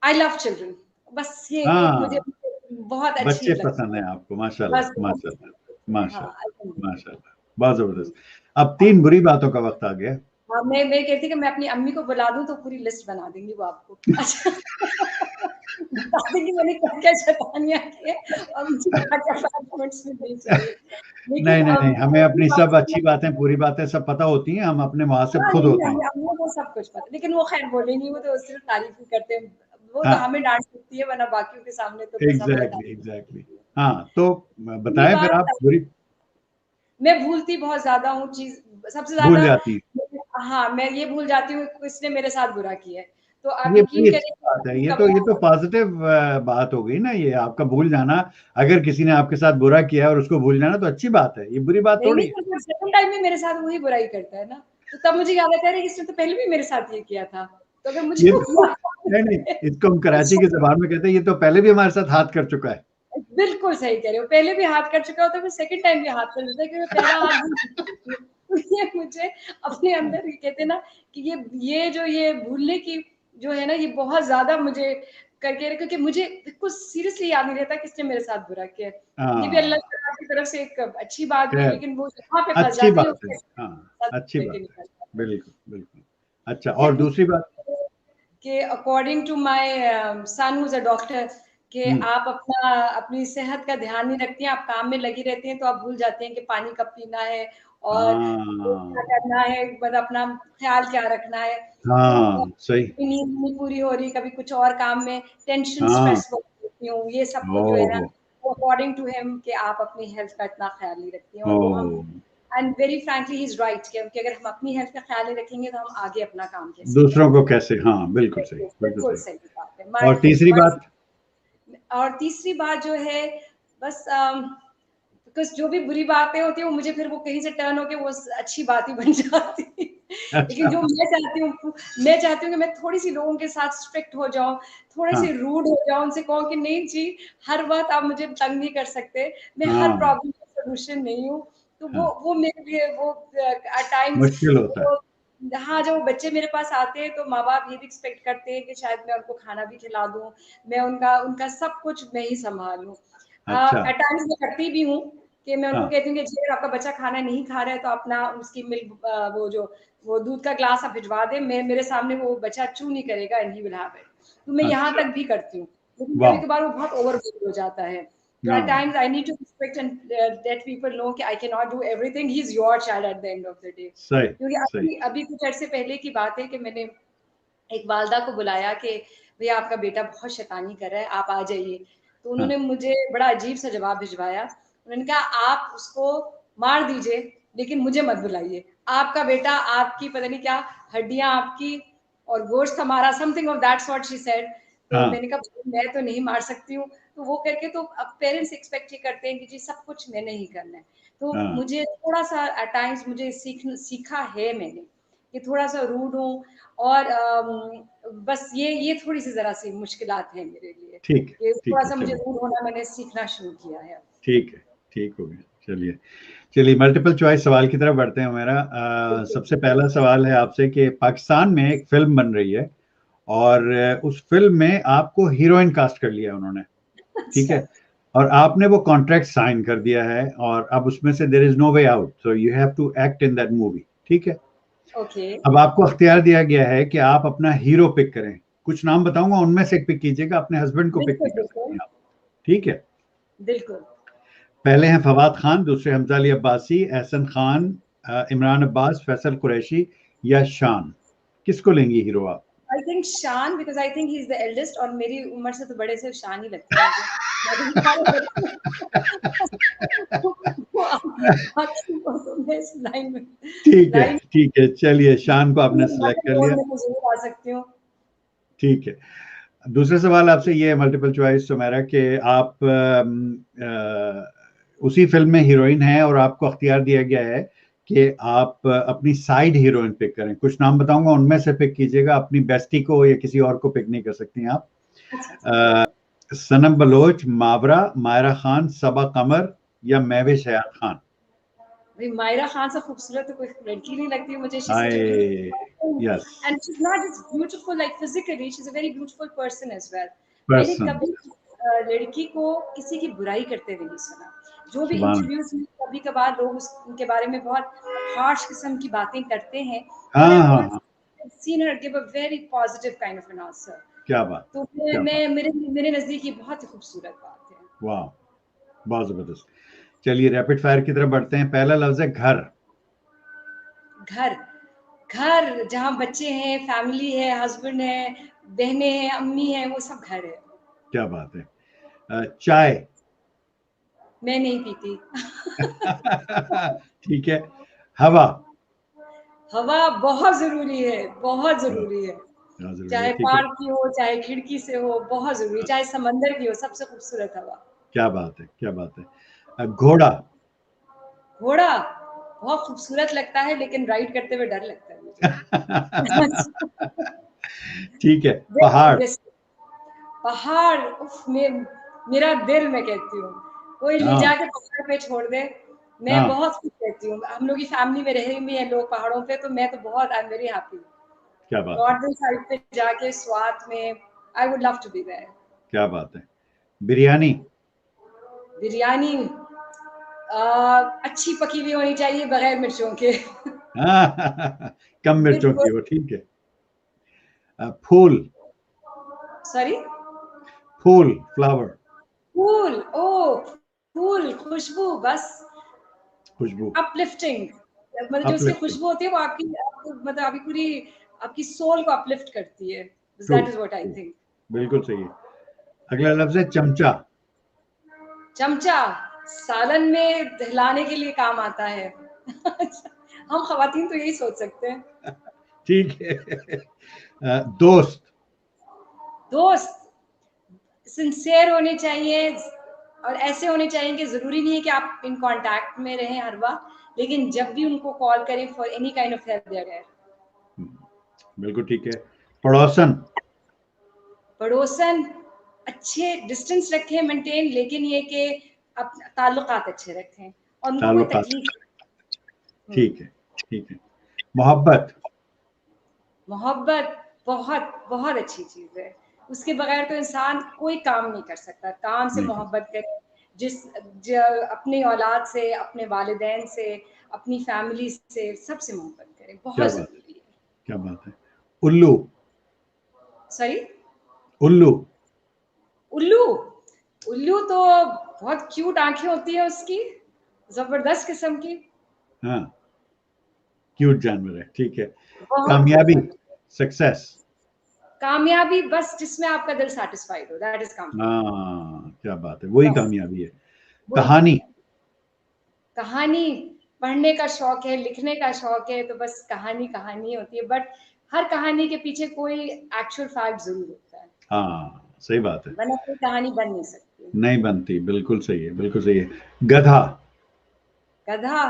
आई लव चिल्ड्रन। बस ये एक मुझे हाँ, बहुत अच्छी बच्चे लगती पसंद है। है आपको, बस माशाल्लाह बहुत अच्छी माशाल्लाह लगती है। हाँ, माशाल्लाह अल्हम्दुलिल्लाह। माशाल्लाह, बहुत हम्म। जबरदस्त। अब 3 बुरी बातों का वक्त आ गया। हाँ, मैं कहती कि मैं अपनी अम्मी को बुला दूं तो पूरी लिस्ट बना देंगी वो आपको। अच्छा, बता देंगी मैंने क्या क्या शैतानियां की है और मुझे क्या क्या पनिशमेंट्स मिलनी चाहिए। लेकिन नहीं नहीं नहीं, अब हमें अगली अपनी बात सब अच्छी बातें, बुरी बातें सब पता होती हैं, हम अपने मुहासिब हाँ खुद नहीं, होते हैं। हमें अम्मियों को सब कुछ पता, लेकिन वो खैर बोलेंगी, वो तो सिर्फ तारीफ ही करते हैं। वो तो हाँ, हमें डांट सकती है, वरना बाकियों के सामने तो बस हमारी एग्जैक्टली तारीफ एग्जैक्टली। करती है। हाँ, तो अगली बताएं फिर बात, आप बुरी। मैं भूलती बहुत ज्यादा हूँ चीज, सबसे भूल ज्यादा। जाती हाँ, मैं ये भूल जाती हूँ किसने मेरे साथ बुरा किया है। तो आप है, ये बड़ी यकीन अच्छी करें बात है। कि ये तो पॉजिटिव बात हो गई ना, ये आपका भूल जाना। अगर किसी ने आपके साथ बुरा किया और उसको भूल जाना तो अच्छी बात है, ये बुरी बात नहीं थोड़ी नहीं, है। पर सेकंड टाइम में मेरे साथ वही बुराई करता है ना, तो तब मुझे याद आता है कि इसने तो पहले भी मेरे साथ ये किया था। तो अगर मुझे ये वो तो नहीं नहीं, इसको हम कराची की जबान में कहते हैं, ये तो पहले भी हमारे साथ हाथ कर चुका है। बिल्कुल सही कह रहे हो, पहले भी हाथ कर चुका होता है, फिर सेकंड टाइम भी हाथ कर देता है कि मैं पहला हाथ भूल चुकी हूँ। तो ये मुझे अपने अंदर, ये कहते हैं ना कि ये भूलने की जो है ना, ये बहुत ज्यादा मुझे करके रखे, क्योंकि मुझे कुछ सीरियसली याद नहीं रहता किसने मेरे साथ बुरा किया है। ये भी अल्लाह हाँ, ताला की तरफ से एक अच्छी बात भी है, खैर, लेकिन वो यहाँ पे फंस अच्छी जाती है बात है। उसके हाँ, साथ अच्छी लेके बात है। निकल जाते हैं। बिल्कुल, बिल्कुल। अच्छा, ठीक है, और दूसरी बात? कि according to my son who is a doctor, कि हुँ, आप अपनी सेहत का ध्यान नहीं रखती हैं, आप काम में लगी रहती हैं, तो आप भूल जाते हैं कि पानी कब पीना है और क्या हाँ, करना है, मतलब अपना ख्याल क्या रखना है। तो हाँ, सही। कभी नींद नहीं पूरी हो रही, कभी कुछ और काम में टेंशन हाँ, स्ट्रेस होती हूँ, ये सब कुछ जो है ना, ओह! वो अकॉर्डिंग टू हिम कि आप अपनी हेल्थ का इतना ख्याल नहीं रखती हैं, और वो हम, oh! And very frankly he is right, क्योंकि अगर हम अपनी हेल्थ का ख्याल नहीं रखेंगे तो हम आगे अपना काम कैसे दूसरों करेंगे। को कैसे, हाँ, बिल्कुल सही, बिल्कुल बिल्कुल बिल्कुल सही। सही बात है। और तीसरी माय बात? और तीसरी बात जो है, बस बिकॉज जो भी बुरी बातें होती है वो मुझे फिर वो कहीं से टर्न होके वो अच्छी बात ही बन जाती है। लेकिन अच्छा, जो मैं चाहती हूँ कि मैं थोड़ी सी लोगों के साथ स्ट्रिक्ट हो जाऊं, थोड़े हाँ, से रूड हो जाऊं, उनसे कहूँ कि नहीं जी, हर बात आप मुझे तंग नहीं कर सकते, मैं हर हाँ, प्रॉब्लम का सोल्यूशन नहीं हूँ। तो हाँ, वो मेरे लिए वो एट टाइम्स मुश्किल होता है। वो, हाँ, जब वो बच्चे मेरे पास आते हैं तो माँ बाप ये भी एक्सपेक्ट करते हैं कि शायद मैं उनको खाना भी खिला दूं, मैं उनका उनका सब कुछ मैं ही संभालूं। अच्छा, एट टाइम्स मैं करती भी हूँ कि मैं उनको हाँ, कहती हूँ कि जी अगर आपका बच्चा खाना नहीं खा रहा है तो अपना उसकी मिल्क, वो दूध का ग्लास आप भिजवा दें, मैं मेरे सामने वो बच्चा चू नहीं करेगा, and he will have it. तो मैं यहाँ अच्छा, तक भी करती हूँ, लेकिन कभी वाह! कभार वो बहुत ओवरबोर्ड हो जाता है। तो एट हाँ, times I need to respect and let people know कि I can not do everything, he is your child at the end of the day. सही, क्योंकि सही, अभी अभी कुछ अर्से पहले की बात है कि मैंने एक वालदा को बुलाया कि भैया आपका बेटा बहुत शैतानी कर रहा है, आप आ जाइए। तो हाँ, उन्होंने मुझे बड़ा अजीब सा जवाब भिजवाया। उन्होंने कहा आप उसको मार दीजिए, लेकिन मुझे मत बुलाइए। आपका बेटा आपकी पता नहीं क्या, हड्डियां आपकी और गोश्त हमारा, something of that sort she said. तो हाँ, मैंने कहा मैं तो नहीं मार सकती हूँ। तो वो करके तो अब पेरेंट्स एक्सपेक्ट ये करते हैं कि जी सब कुछ मैंने ही करना है। तो हाँ, मुझे थोड़ा सा एट टाइम्स मुझे सीखा है मैंने कि थोड़ा सा रूड हूँ, और बस ये थोड़ी-सी ज़रा-सी मुश्किलात हैं मेरे लिए, कि ठीक है, थोड़ा-सा मुझे चलिए, रूड होना मैंने सीखना शुरू किया है अब। ठीक है, ठीक हो गया, चलिए। चलिए, मल्टीपल चॉइस सवाल की तरफ बढ़ते हैं। मेरा बिल्कुल, सबसे पहला सवाल है आपसे कि पाकिस्तान में एक फ़िल्म बन रही है और उस फ़िल्म में आपको हीरोइन कास्ट कर लिया उन्होंने, ठीक अच्छा, है? और आपने वो कॉन्ट्रैक्ट साइन कर दिया है और अब उसमें से there is no way out, so you have to act in that movie, ठीक है? ओके, अब आपको अख्तियार दिया गया है कि आप अपना हीरो पिक करें। कुछ नाम बताऊँगा, उनमें से एक पिक कीजिएगा, अपने हस्बैंड को पिक बिल्कुल, नहीं कर बिल्कुल, सकती आप, ठीक है? बिल्कुल। पहले हैं फवाद खान, दूसरे हमजा अली अब्बासी, एहसन खान, इमरान अब्बास, फैसल कुरैशी या शान। किसको लेंगी हीरो आप? आई थिंक शान, because I think he is the eldest, और मेरी उम्र से तो बड़े से शान ही लगता है मुझे। बाकी सारे बच्चे वो आपकी पसंद है इस लाइन ठीक है, चलिए शान को आपने में सेलेक्ट बटन कर लिया, मोड़ में तो ज़रूर आ सकती हूँ। ठीक है। दूसरा सवाल आपसे ये है मल्टीपल चॉइस सुमेरा कि आप उसी फ़िल्म में हीरोइन हैं और आपको अख्तियार दिया गया है कि आप अपनी साइड हीरोइन पिक करें। कुछ नाम बताऊँगा, उनमें से पिक कीजिएगा, अपनी बेस्टी को या किसी और को पिक नहीं कर सकती आप। अच्छा, अच्छा। अ, सनम बलोच, मावरा, मायरा खान, सबा कमर या महविश हयात खान? भाई मायरा खान से खूबसूरत तो कोई लड़की नहीं लगती मुझे। शी इज सच अ हाय! Beautiful, yes, and she is not just beautiful like physically, she is a very beautiful person as well. मैंने पर्सन, कभी लड़की को किसी की बुराई करते हुए नहीं सुना। जो भी सुभान इंटरव्यूज में कभी कभार लोग उनके बारे में बहुत हार्श किस्म की बातें करते हैं, बट हाँ, आई हाँ, ऑल्सो हाँ, scene her give a very positive kind of an answer. क्या बात तो है, क्या बात मेरे नजदीक ये बहुत ही खूबसूरत बात है। है, वाह! बहुत ज़बरदस्त। चलिए रैपिड फायर की तरफ बढ़ते हैं। पहला लफ्ज़ है घर। घर, घर जहाँ बच्चे हैं, फैमिली है, हस्बैंड है, बहनें हैं, अम्मी हैं, वो सब घर है। क्या बात है। चाय। मैं नहीं पीती। ठीक है। हवा। हवा बहुत ज़रूरी है, बहुत हाँ, ज़रूरी है। बहुत ज़रूरी है, चाहे ठीक है। पार्क की हो, चाहे खिड़की से हो, बहुत ज़रूरी है। चाहे समंदर की हो, सबसे खूबसूरत हवा। क्या बात है, क्या बात है। घोड़ा। घोड़ा बहुत खूबसूरत लगता है, लेकिन राइड करते हुए डर लगता है मुझे। ठीक है। वेरी पहाड़। अग्रेसिव। पहाड़, उफ, मैं मेरा दिल, मैं कहती हूँ कोई ले हाँ जाके पहाड़ पे छोड़ दे, मैं हाँ, बहुत खुश रहती हूँ। हम लोग की फैमिली में रहे भी हैं लोग पहाड़ों पे, तो मैं तो बहुत, आई एम वेरी हैप्पी। क्या बात है, नॉर्दर्न साइड पे जाके स्वात में, I would love to be there. क्या बात है। बिरयानी। बिरयानी अच्छी पकी हुई होनी चाहिए, बगैर मिर्चों के। हाँ कम मिर्चों की विद, हो, ठीक है। फूल। सॉरी, फूल, फ्लावर। फूल, ओ फूल, खुशबू, बस खुशबू। अपलिफ्टिंग, मतलब जो उसकी अपलिफ्टिंग। खुशबू होती है वो मतलब आपकी पूरी, आपकी सोल को अपलिफ्ट करती है। True, that is what I true, think. बिल्कुल सही है। अगला लफ्ज है चमचा। चमचा सालन में हिलाने के लिए काम आता है। हम खवातीन तो यही सोच सकते हैं। ठीक है। दोस्त। दोस्त सिंसियर होने चाहिए, और ऐसे होने चाहिए कि जरूरी नहीं है कि आप इन कांटेक्ट में रहें हर वक्त, लेकिन जब भी उनको कॉल करें for any kind of help, there है। बिल्कुल ठीक है। पड़ोसन। पड़ोसन अच्छे डिस्टेंस रखें मेंटेन, लेकिन ये कि ताल्लुकात अच्छे रखें और उनको कोई ताल्लुकात। तकलीफ। ठीक है, ठीक है। मोहब्बत। मोहब्बत बहुत बहुत अच्छी चीज है, उसके बगैर तो इंसान कोई काम नहीं कर सकता। काम से नहीं कर मोहब्बत करें, अपने औलाद से, अपने वालिदैन से, अपनी फैमिली से, सबसे मोहब्बत करें, क्या बहुत बात है, जरूरी है। क्या बात है। उल्लू। सॉरी, उल्लू। उल्लू, उल्लू तो बहुत क्यूट आंखें होती है उसकी, जबरदस्त किस्म की, हाँ, क्यूट जानवर है, ठीक है। बहुत कामयाबी। बहुत। सक्सेस। कामयाबी बस जिसमें आपका दिल सेटिस्फाइड हो, दैट इज कामयाबी। हाँ, क्या बात है, वही बस कामयाबी है। वही कहानी। कामयाबी। कहानी पढ़ने का शौक है, लिखने का शौक है, तो बस कहानी कहानी होती है, बट हर कहानी के पीछे कोई एक्चुअल फैक्ट जरूर होता है, हाँ, सही बात है। वरना कोई कहानी बन नहीं सकती। नहीं बनती, बिल्कुल सही है, बिल्कुल सही है। गधा। गधा,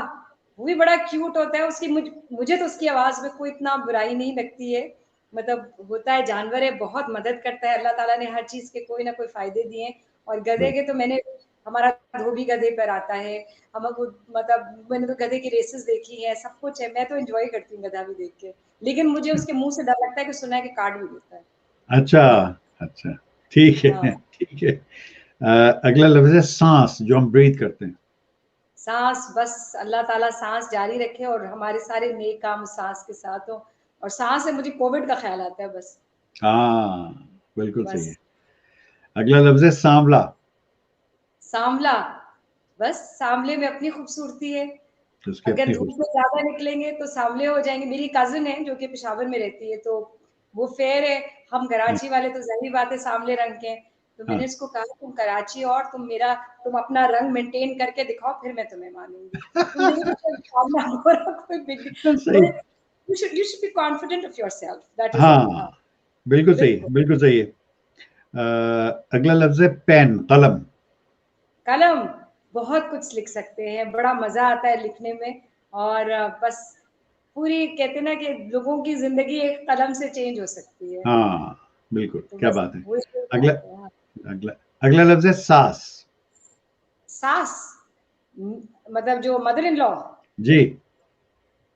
वो भी बड़ा क्यूट होता है, उसकी मुझे तो उसकी आवाज में कोई इतना बुराई नहीं लगती है। मतलब होता है, जानवर है, बहुत मदद करता है, अल्लाह ताला ने हर चीज के कोई ना कोई फायदे दिए हैं। और गधे के तो मैंने, हमारा धोबी गधे पर आता है, हमको, मतलब मैंने तो गधे की रेसेस देखी है, सब कुछ है, मैं तो एंजॉय करती हूँ गधा भी देख के। लेकिन मुझे उसके मुंह से डर लगता है कि सुना है कि काट भी देता है। अच्छा, अच्छा, ठीक हाँ, है, ठीक है। अगला लफ्ज है सांस, जो हम ब्रीथ करते हैं। सांस, बस अल्लाह ताला सांस जारी रखे और हमारे सारे नेक काम सांस के साथ हो। और सांस से मुझे कोविड का ख्याल आता है, बस। हाँ, बिल्कुल सही है। बस अगला लफ्ज है सांवला। सांवला, बस सांवले में अपनी खूबसूरती है। उसकी अगर अपनी धूप खुशबू। में ज्यादा निकलेंगे तो सांवले हो जाएंगे। मेरी कजिन है जो कि पेशावर में रहती है, तो वो फेयर है, हम हाँ कराची वाले तो जाहिर बात है सांवले रंग के हैं। तो मैंने हाँ। इसको कहा, तुम कराची और तुम अपना रंग मेंटेन करके दिखाओ, फिर मैं तुम्हें मानूंगी। तुम नहीं तो कोई सामना हो रहा, कोई बिग, सही। You should be confident of yourself, that is all. हाँ, हाँ, बिल्कुल सही, बिल्कुल। बिल्कुल सही है। अगला लफ्ज है पेन, कलम। कलम, बहुत कुछ लिख सकते हैं, बड़ा मजा आता है लिखने में। और बस पूरी, कहते हैं ना कि लोगों की जिंदगी एक कलम से चेंज हो सकती है। हाँ, बिल्कुल, तो क्या बस बात है। वही तो अगला, चाहते हैं। हाँ। अगला, अगला लफ्ज है सास। सास, मतलब जो मदर इन लॉ, जी।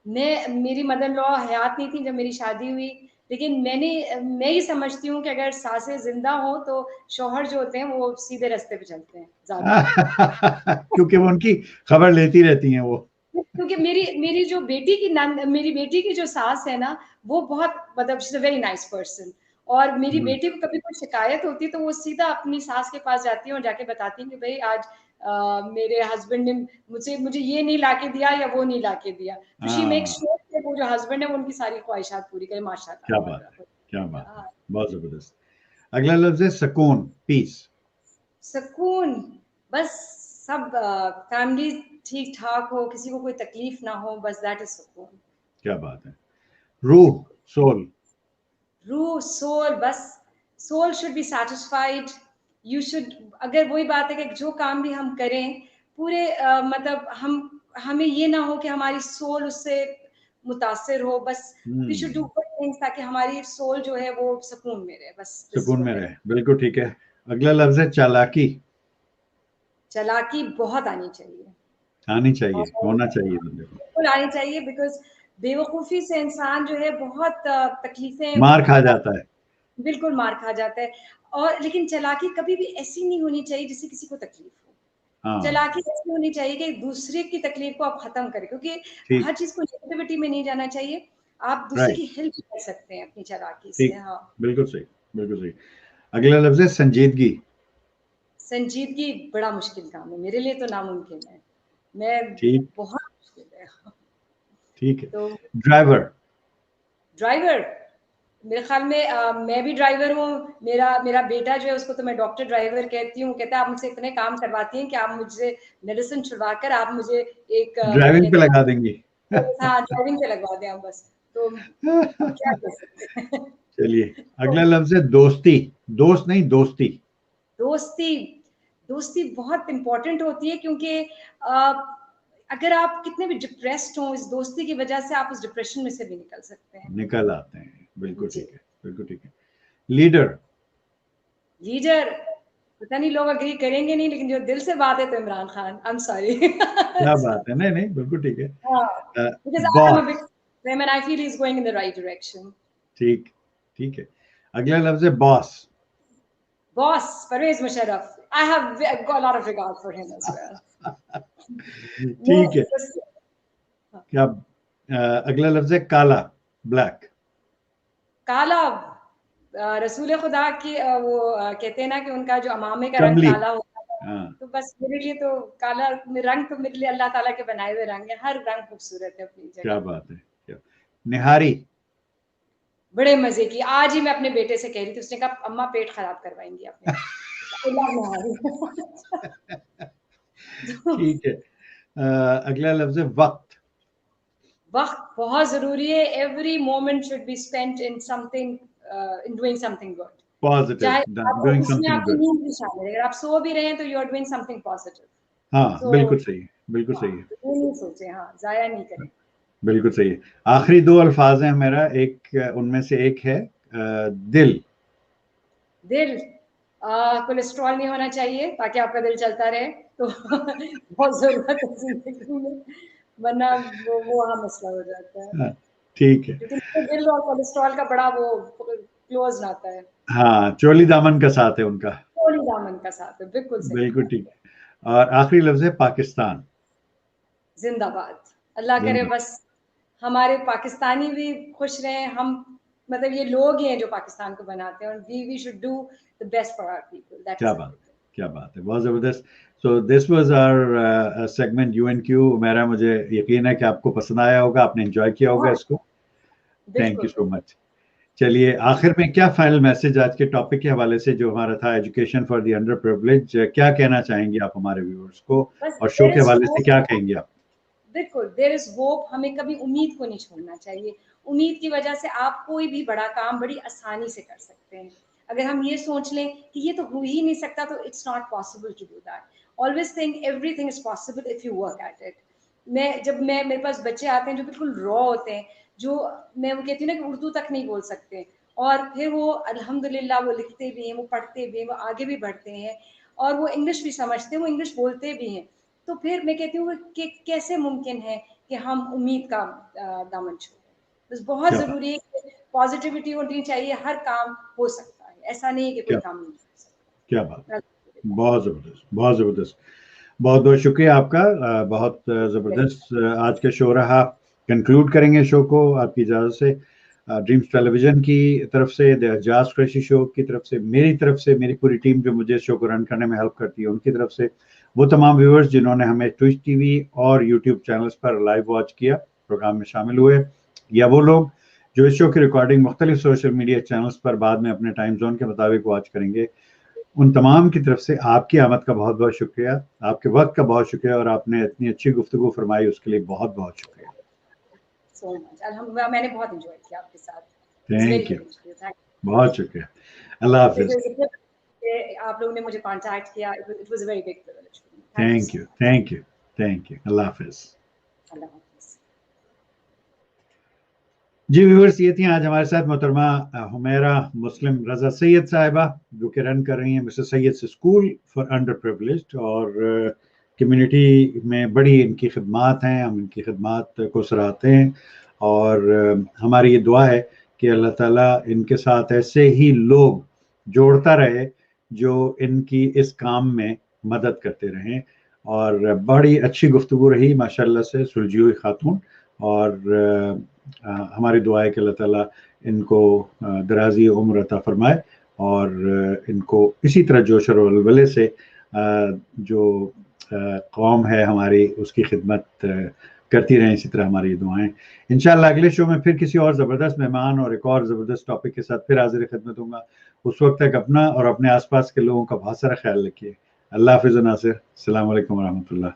मेरी मदर इन लॉ हयात नहीं थी जब मेरी शादी हुई, लेकिन मैं ही समझती हूँ कि अगर सासें जिंदा हो तो शौहर जो होते हैं वो सीधे रास्ते पे चलते हैं ज्यादा। क्योंकि वो उनकी खबर लेती रहती हैं वो। क्योंकि मेरी मेरी बेटी की जो सास है ना, वो बहुत, मतलब she is a very nice person. और मेरी हम्म, बेटी को कभी कोई शिकायत होती है तो वो सीधा अपनी सास के पास जाती है और जाके बताती है कि भाई आज मेरे हस्बैंड ने मुझे मुझे ये नहीं लाके दिया या वो नहीं लाके दिया। तो शी मेक हाँ, श्योर कि वो जो हस्बैंड है वो उनकी सारी ख्वाहिशात पूरी करे, क्या माशाल्लाह। बात है, क्या बात है, और बहुत जबरदस्त। अगला लफ्ज है सुकून, पीस। सुकून, बस सब फैमिली ठीक ठाक हो, किसी को कोई तकलीफ ना हो, बस दैट इज सुकून। क्या बात है। रूह, सोल। रूह, सोल, बस soul should be satisfied. You should, अगर वही बात है कि जो काम भी हम करें पूरे मतलब हमें ये ना हो कि हमारी सोल उससे मुतासिर हो, बस we should do hmm, good things ताकि हमारी सोल जो है वो सुकून में रहे, बस दिस इज सुकून में व्हाट आई रहे, बिल्कुल ठीक है। अगला लफ्ज है चालाकी। चालाकी बहुत आनी चाहिए, आनी चाहिए, और होना चाहिए बंदे को। बिल्कुल आनी चाहिए, बिकॉज बेवकूफ़ी से इंसान जो है बहुत तकलीफें मार खा उठा, जाता है। बिल्कुल मार खा जाता है। और लेकिन चालाकी कभी भी ऐसी नहीं होनी चाहिए जिससे किसी को तकलीफ हो। हाँ, चालाकी ऐसी होनी चाहिए कि दूसरे की तकलीफ को आप खत्म करें, क्योंकि ठीक। हर चीज को नेगेटिविटी में नहीं जाना चाहिए। आप दूसरे राइट, की हेल्प कर सकते हैं अपनी चालाकी से। ठीक। हाँ, बिल्कुल सही, बिल्कुल सही। अगला लफ्ज है संजीदगी। संजीदगी बड़ा मुश्किल काम है, मेरे लिए तो नामुमकिन है। मैं ठीक, बहुत मुश्किल है। ठीक है। तो ड्राइवर। ड्राइवर, मेरे ख्याल में मैं भी ड्राइवर हूँ। मेरा मेरा बेटा जो है उसको तो मैं डॉक्टर ड्राइवर कहती हूँ। कहता है आप मुझसे इतने काम करवाती हैं कि आप मुझे मेडिसिन छुड़वा कर आप मुझे एक क्या ड्राइविंग पे कहते लगा देंगी। हैं, हाँ ड्राइविंग पे लगवा दें आप बस। तो अब क्या कर सकते हैं। चलिए, तो अगला लफ्ज है दोस्ती। दोस्त नहीं, दोस्ती। दोस्ती, दोस्ती बहुत इंपॉर्टेंट होती है, क्योंकि अ, अगर आप कितने भी डिप्रेस्ड हों, इस दोस्ती की वजह से आप उस डिप्रेशन में से भी निकल सकते हैं। निकल आते हैं, बिल्कुल जी, ठीक है, बिल्कुल ठीक है। लीडर। लीडर, पता नहीं लोग अग्री करेंगे नहीं, लेकिन जो दिल से बात है तो Imran Khan, I am sorry. क्या बात है, नहीं नहीं, बिल्कुल ठीक हाँ, है। because I am a big boss. fan and I feel he's going in the right direction. ठीक, ठीक है। अगला लफ्ज है boss. Boss, Pervez Musharraf. I've got a lot of regard for him as well. वो ठीक है। बस, क्या अगला लफ्ज है काला, ब्लैक। काला, रसूल खुदा की वो कहते हैं ना कि उनका जो अमामे का रंग कमली। काला होता है। हाँ, तो बस मेरे लिए तो काला रंग तो मेरे लिए अल्लाह ताला के बनाए हुए रंग है। हर रंग खूबसूरत है अपनी क्या जगह पे। बात है, क्या। निहारी। बड़े मजे की, आज ही मैं अपने बेटे से कह रही थी, उसने कहा अम्मा पेट खराब करवाएंगी आप मेरा। I love Nihari. ठीक है। अगला लफ्ज है वक्त। वक्त बहुत जरूरी है। Every moment should be spent in something, in doing something good. Positive, चाहे आप डूइंग उसमें समथिंग आपकी गुड। नींद भी शामिल है, अगर आप सो भी रहे हैं तो you are doing something positive. हाँ, सो बिल्कुल सही है, बिल्कुल हाँ, सही है, तो ये नहीं सोचे, हाँ जाया नहीं करें। बिल्कुल सही है। आखिरी दो अल्फाज हैं मेरा, एक उनमें से एक है दिल। दिल, कोलेस्ट्रॉल नहीं होना चाहिए ताकि आपका दिल चलता रहे, तो बहुत जरूरत है जिंदगी में, वरना वो वहाँ मसला हो जाता है। हाँ, ठीक है। क्योंकि मुझे दिल और कोलेस्ट्रॉल का बड़ा वो क्लोज नाता है। हाँ, चोली दामन का साथ है उनका। थोड़ी दामन का साथ है, बिल्कुल सही बिल्कुल बात ठीक है। है। और आखिरी लफ्ज है पाकिस्तान। जिंदाबाद, अल्लाह करे जिंदा। बस हमारे पाकिस्तानी भी खुश रहें। हम मतलब ये लोग ही हैं जो पाकिस्तान को बनाते हैं, और we should do the best for our people, that क्या इज बात है, एवरीथिंग। क्या बात है, बहुत जबरदस्त। So this was our segment U and Q. मेरा, मुझे यकीन है कि आपको पसंद आया होगा, आपने एंजॉय किया होगा बहुत, इसको। थैंक यू बिल्कुल सो बिल्कुल। मच। चलिए, आखिर में क्या फाइनल मैसेज आज के टॉपिक के हवाले से जो हमारा था, education for the under privilege, क्या कहना चाहेंगे आप हमारे व्यूअर्स को, बस और शो देयर के इज हवाले से होप, क्या कहेंगे आप? बिल्कुल देयर इज होप। हमें कभी उम्मीद को नहीं छोड़ना चाहिए। उम्मीद की वजह से आप कोई भी बड़ा काम बड़ी आसानी से कर सकते हैं। अगर हम ये सोच लें कि ये तो हो ही नहीं सकता, तो it's not possible to do that. Always think everything is possible if you work at it. मैं मेरे पास बच्चे आते हैं जो बिल्कुल रॉ होते हैं, जो मैं वो कहती हूँ ना कि उर्दू तक नहीं बोल सकते, और फिर वो अल्हम्दुलिल्लाह वो लिखते भी हैं, वो पढ़ते भी हैं, वो आगे भी बढ़ते हैं, और वो इंग्लिश भी समझते हैं, वो इंग्लिश बोलते भी हैं। तो फिर मैं कहती हूँ कि कैसे मुमकिन है कि हम उम्मीद का दामन छोड़ें। बस बहुत क्या बात, ज़रूरी है कि पॉजिटिविटी होनी चाहिए। हर काम हो सकता है, ऐसा नहीं है कि कोई क्या, काम नहीं हो क्या बात है। सकता। बहुत जबरदस्त, बहुत जबरदस्त। बहुत बहुत शुक्रिया आपका। बहुत जबरदस्त आज का शो रहा। कंक्लूड करेंगे शो को आपकी इजाजत से। ड्रीम्स टेलीविजन की तरफ से, द एजाज क्रैशी शो की तरफ से, मेरी तरफ से, मेरी पूरी टीम जो मुझे शो को रन करने में हेल्प करती है, उनकी तरफ से, वो तमाम व्यूअर्स जिन्होंने हमें ट्विच टीवी और यूट्यूब चैनल्स पर लाइव वॉच किया, प्रोग्राम में शामिल हुए, या वो लोग जो इस शो की रिकॉर्डिंग मुख्तलिफ सोशल मीडिया चैनल्स पर बाद में अपने टाइम जोन के मुताबिक वॉच करेंगे, उन तमाम की तरफ से आपकी आमद का बहुत बहुत शुक्रिया, आपके वक्त का बहुत शुक्रिया, और आपने इतनी अच्छी गुफ्तगू फरमाई उसके लिए बहुत बहुत शुक्रिया। सो मच, अल्हम्दुलिल्लाह मैंने बहुत एंजॉय किया आपके साथ। It's very thank you, good, thank बहुत शुक्रिया। अल्लाह हाफिज। यू। आप लोगों ने मुझे कॉन्टैक्ट किया, it was a very big privilege. Thank you thank so you, much. Thank you, thank you. अल्लाह हाफिज। अल्लाह हाफिज़। जी व्यूअर्स, ये थी आज हमारे साथ मोहतरमा हुमैरा मुस्लिम रजा सैयद साहिबा, जो कि रन कर रही हैं mister Syed school for under privileged, और कम्युनिटी में बड़ी इनकी खिदमात हैं, हम इनकी खिदमात को सराहते हैं। और हमारी ये दुआ है कि अल्लाह ताला इनके साथ ऐसे ही लोग जोड़ता रहे जो इनकी इस काम में मदद करते रहें। और बड़ी अच्छी गुफ्तगू रही माशाल्लाह से, सुलझी हुई खातून। और हमारी दुआ है कि अल्लाह ताला इनको दराजी उम्र अता फरमाए, और इनको इसी तरह जोश और वलवले से जो कौम है हमारी, उसकी खिदमत करती रहें। इसी तरह हमारी दुआएं। इंशाल्लाह अगले शो में फिर किसी और ज़बरदस्त मेहमान और एक और ज़बरदस्त टॉपिक के साथ फिर हाजिर खिदमत होगा। उस वक्त तक अपना और अपने आसपास के लोगों का बहुत सारा ख्याल रखिए। अल्लाह हाफिज़ नासिर। अस्सलाम वालेकुम रहमतुल्लाह।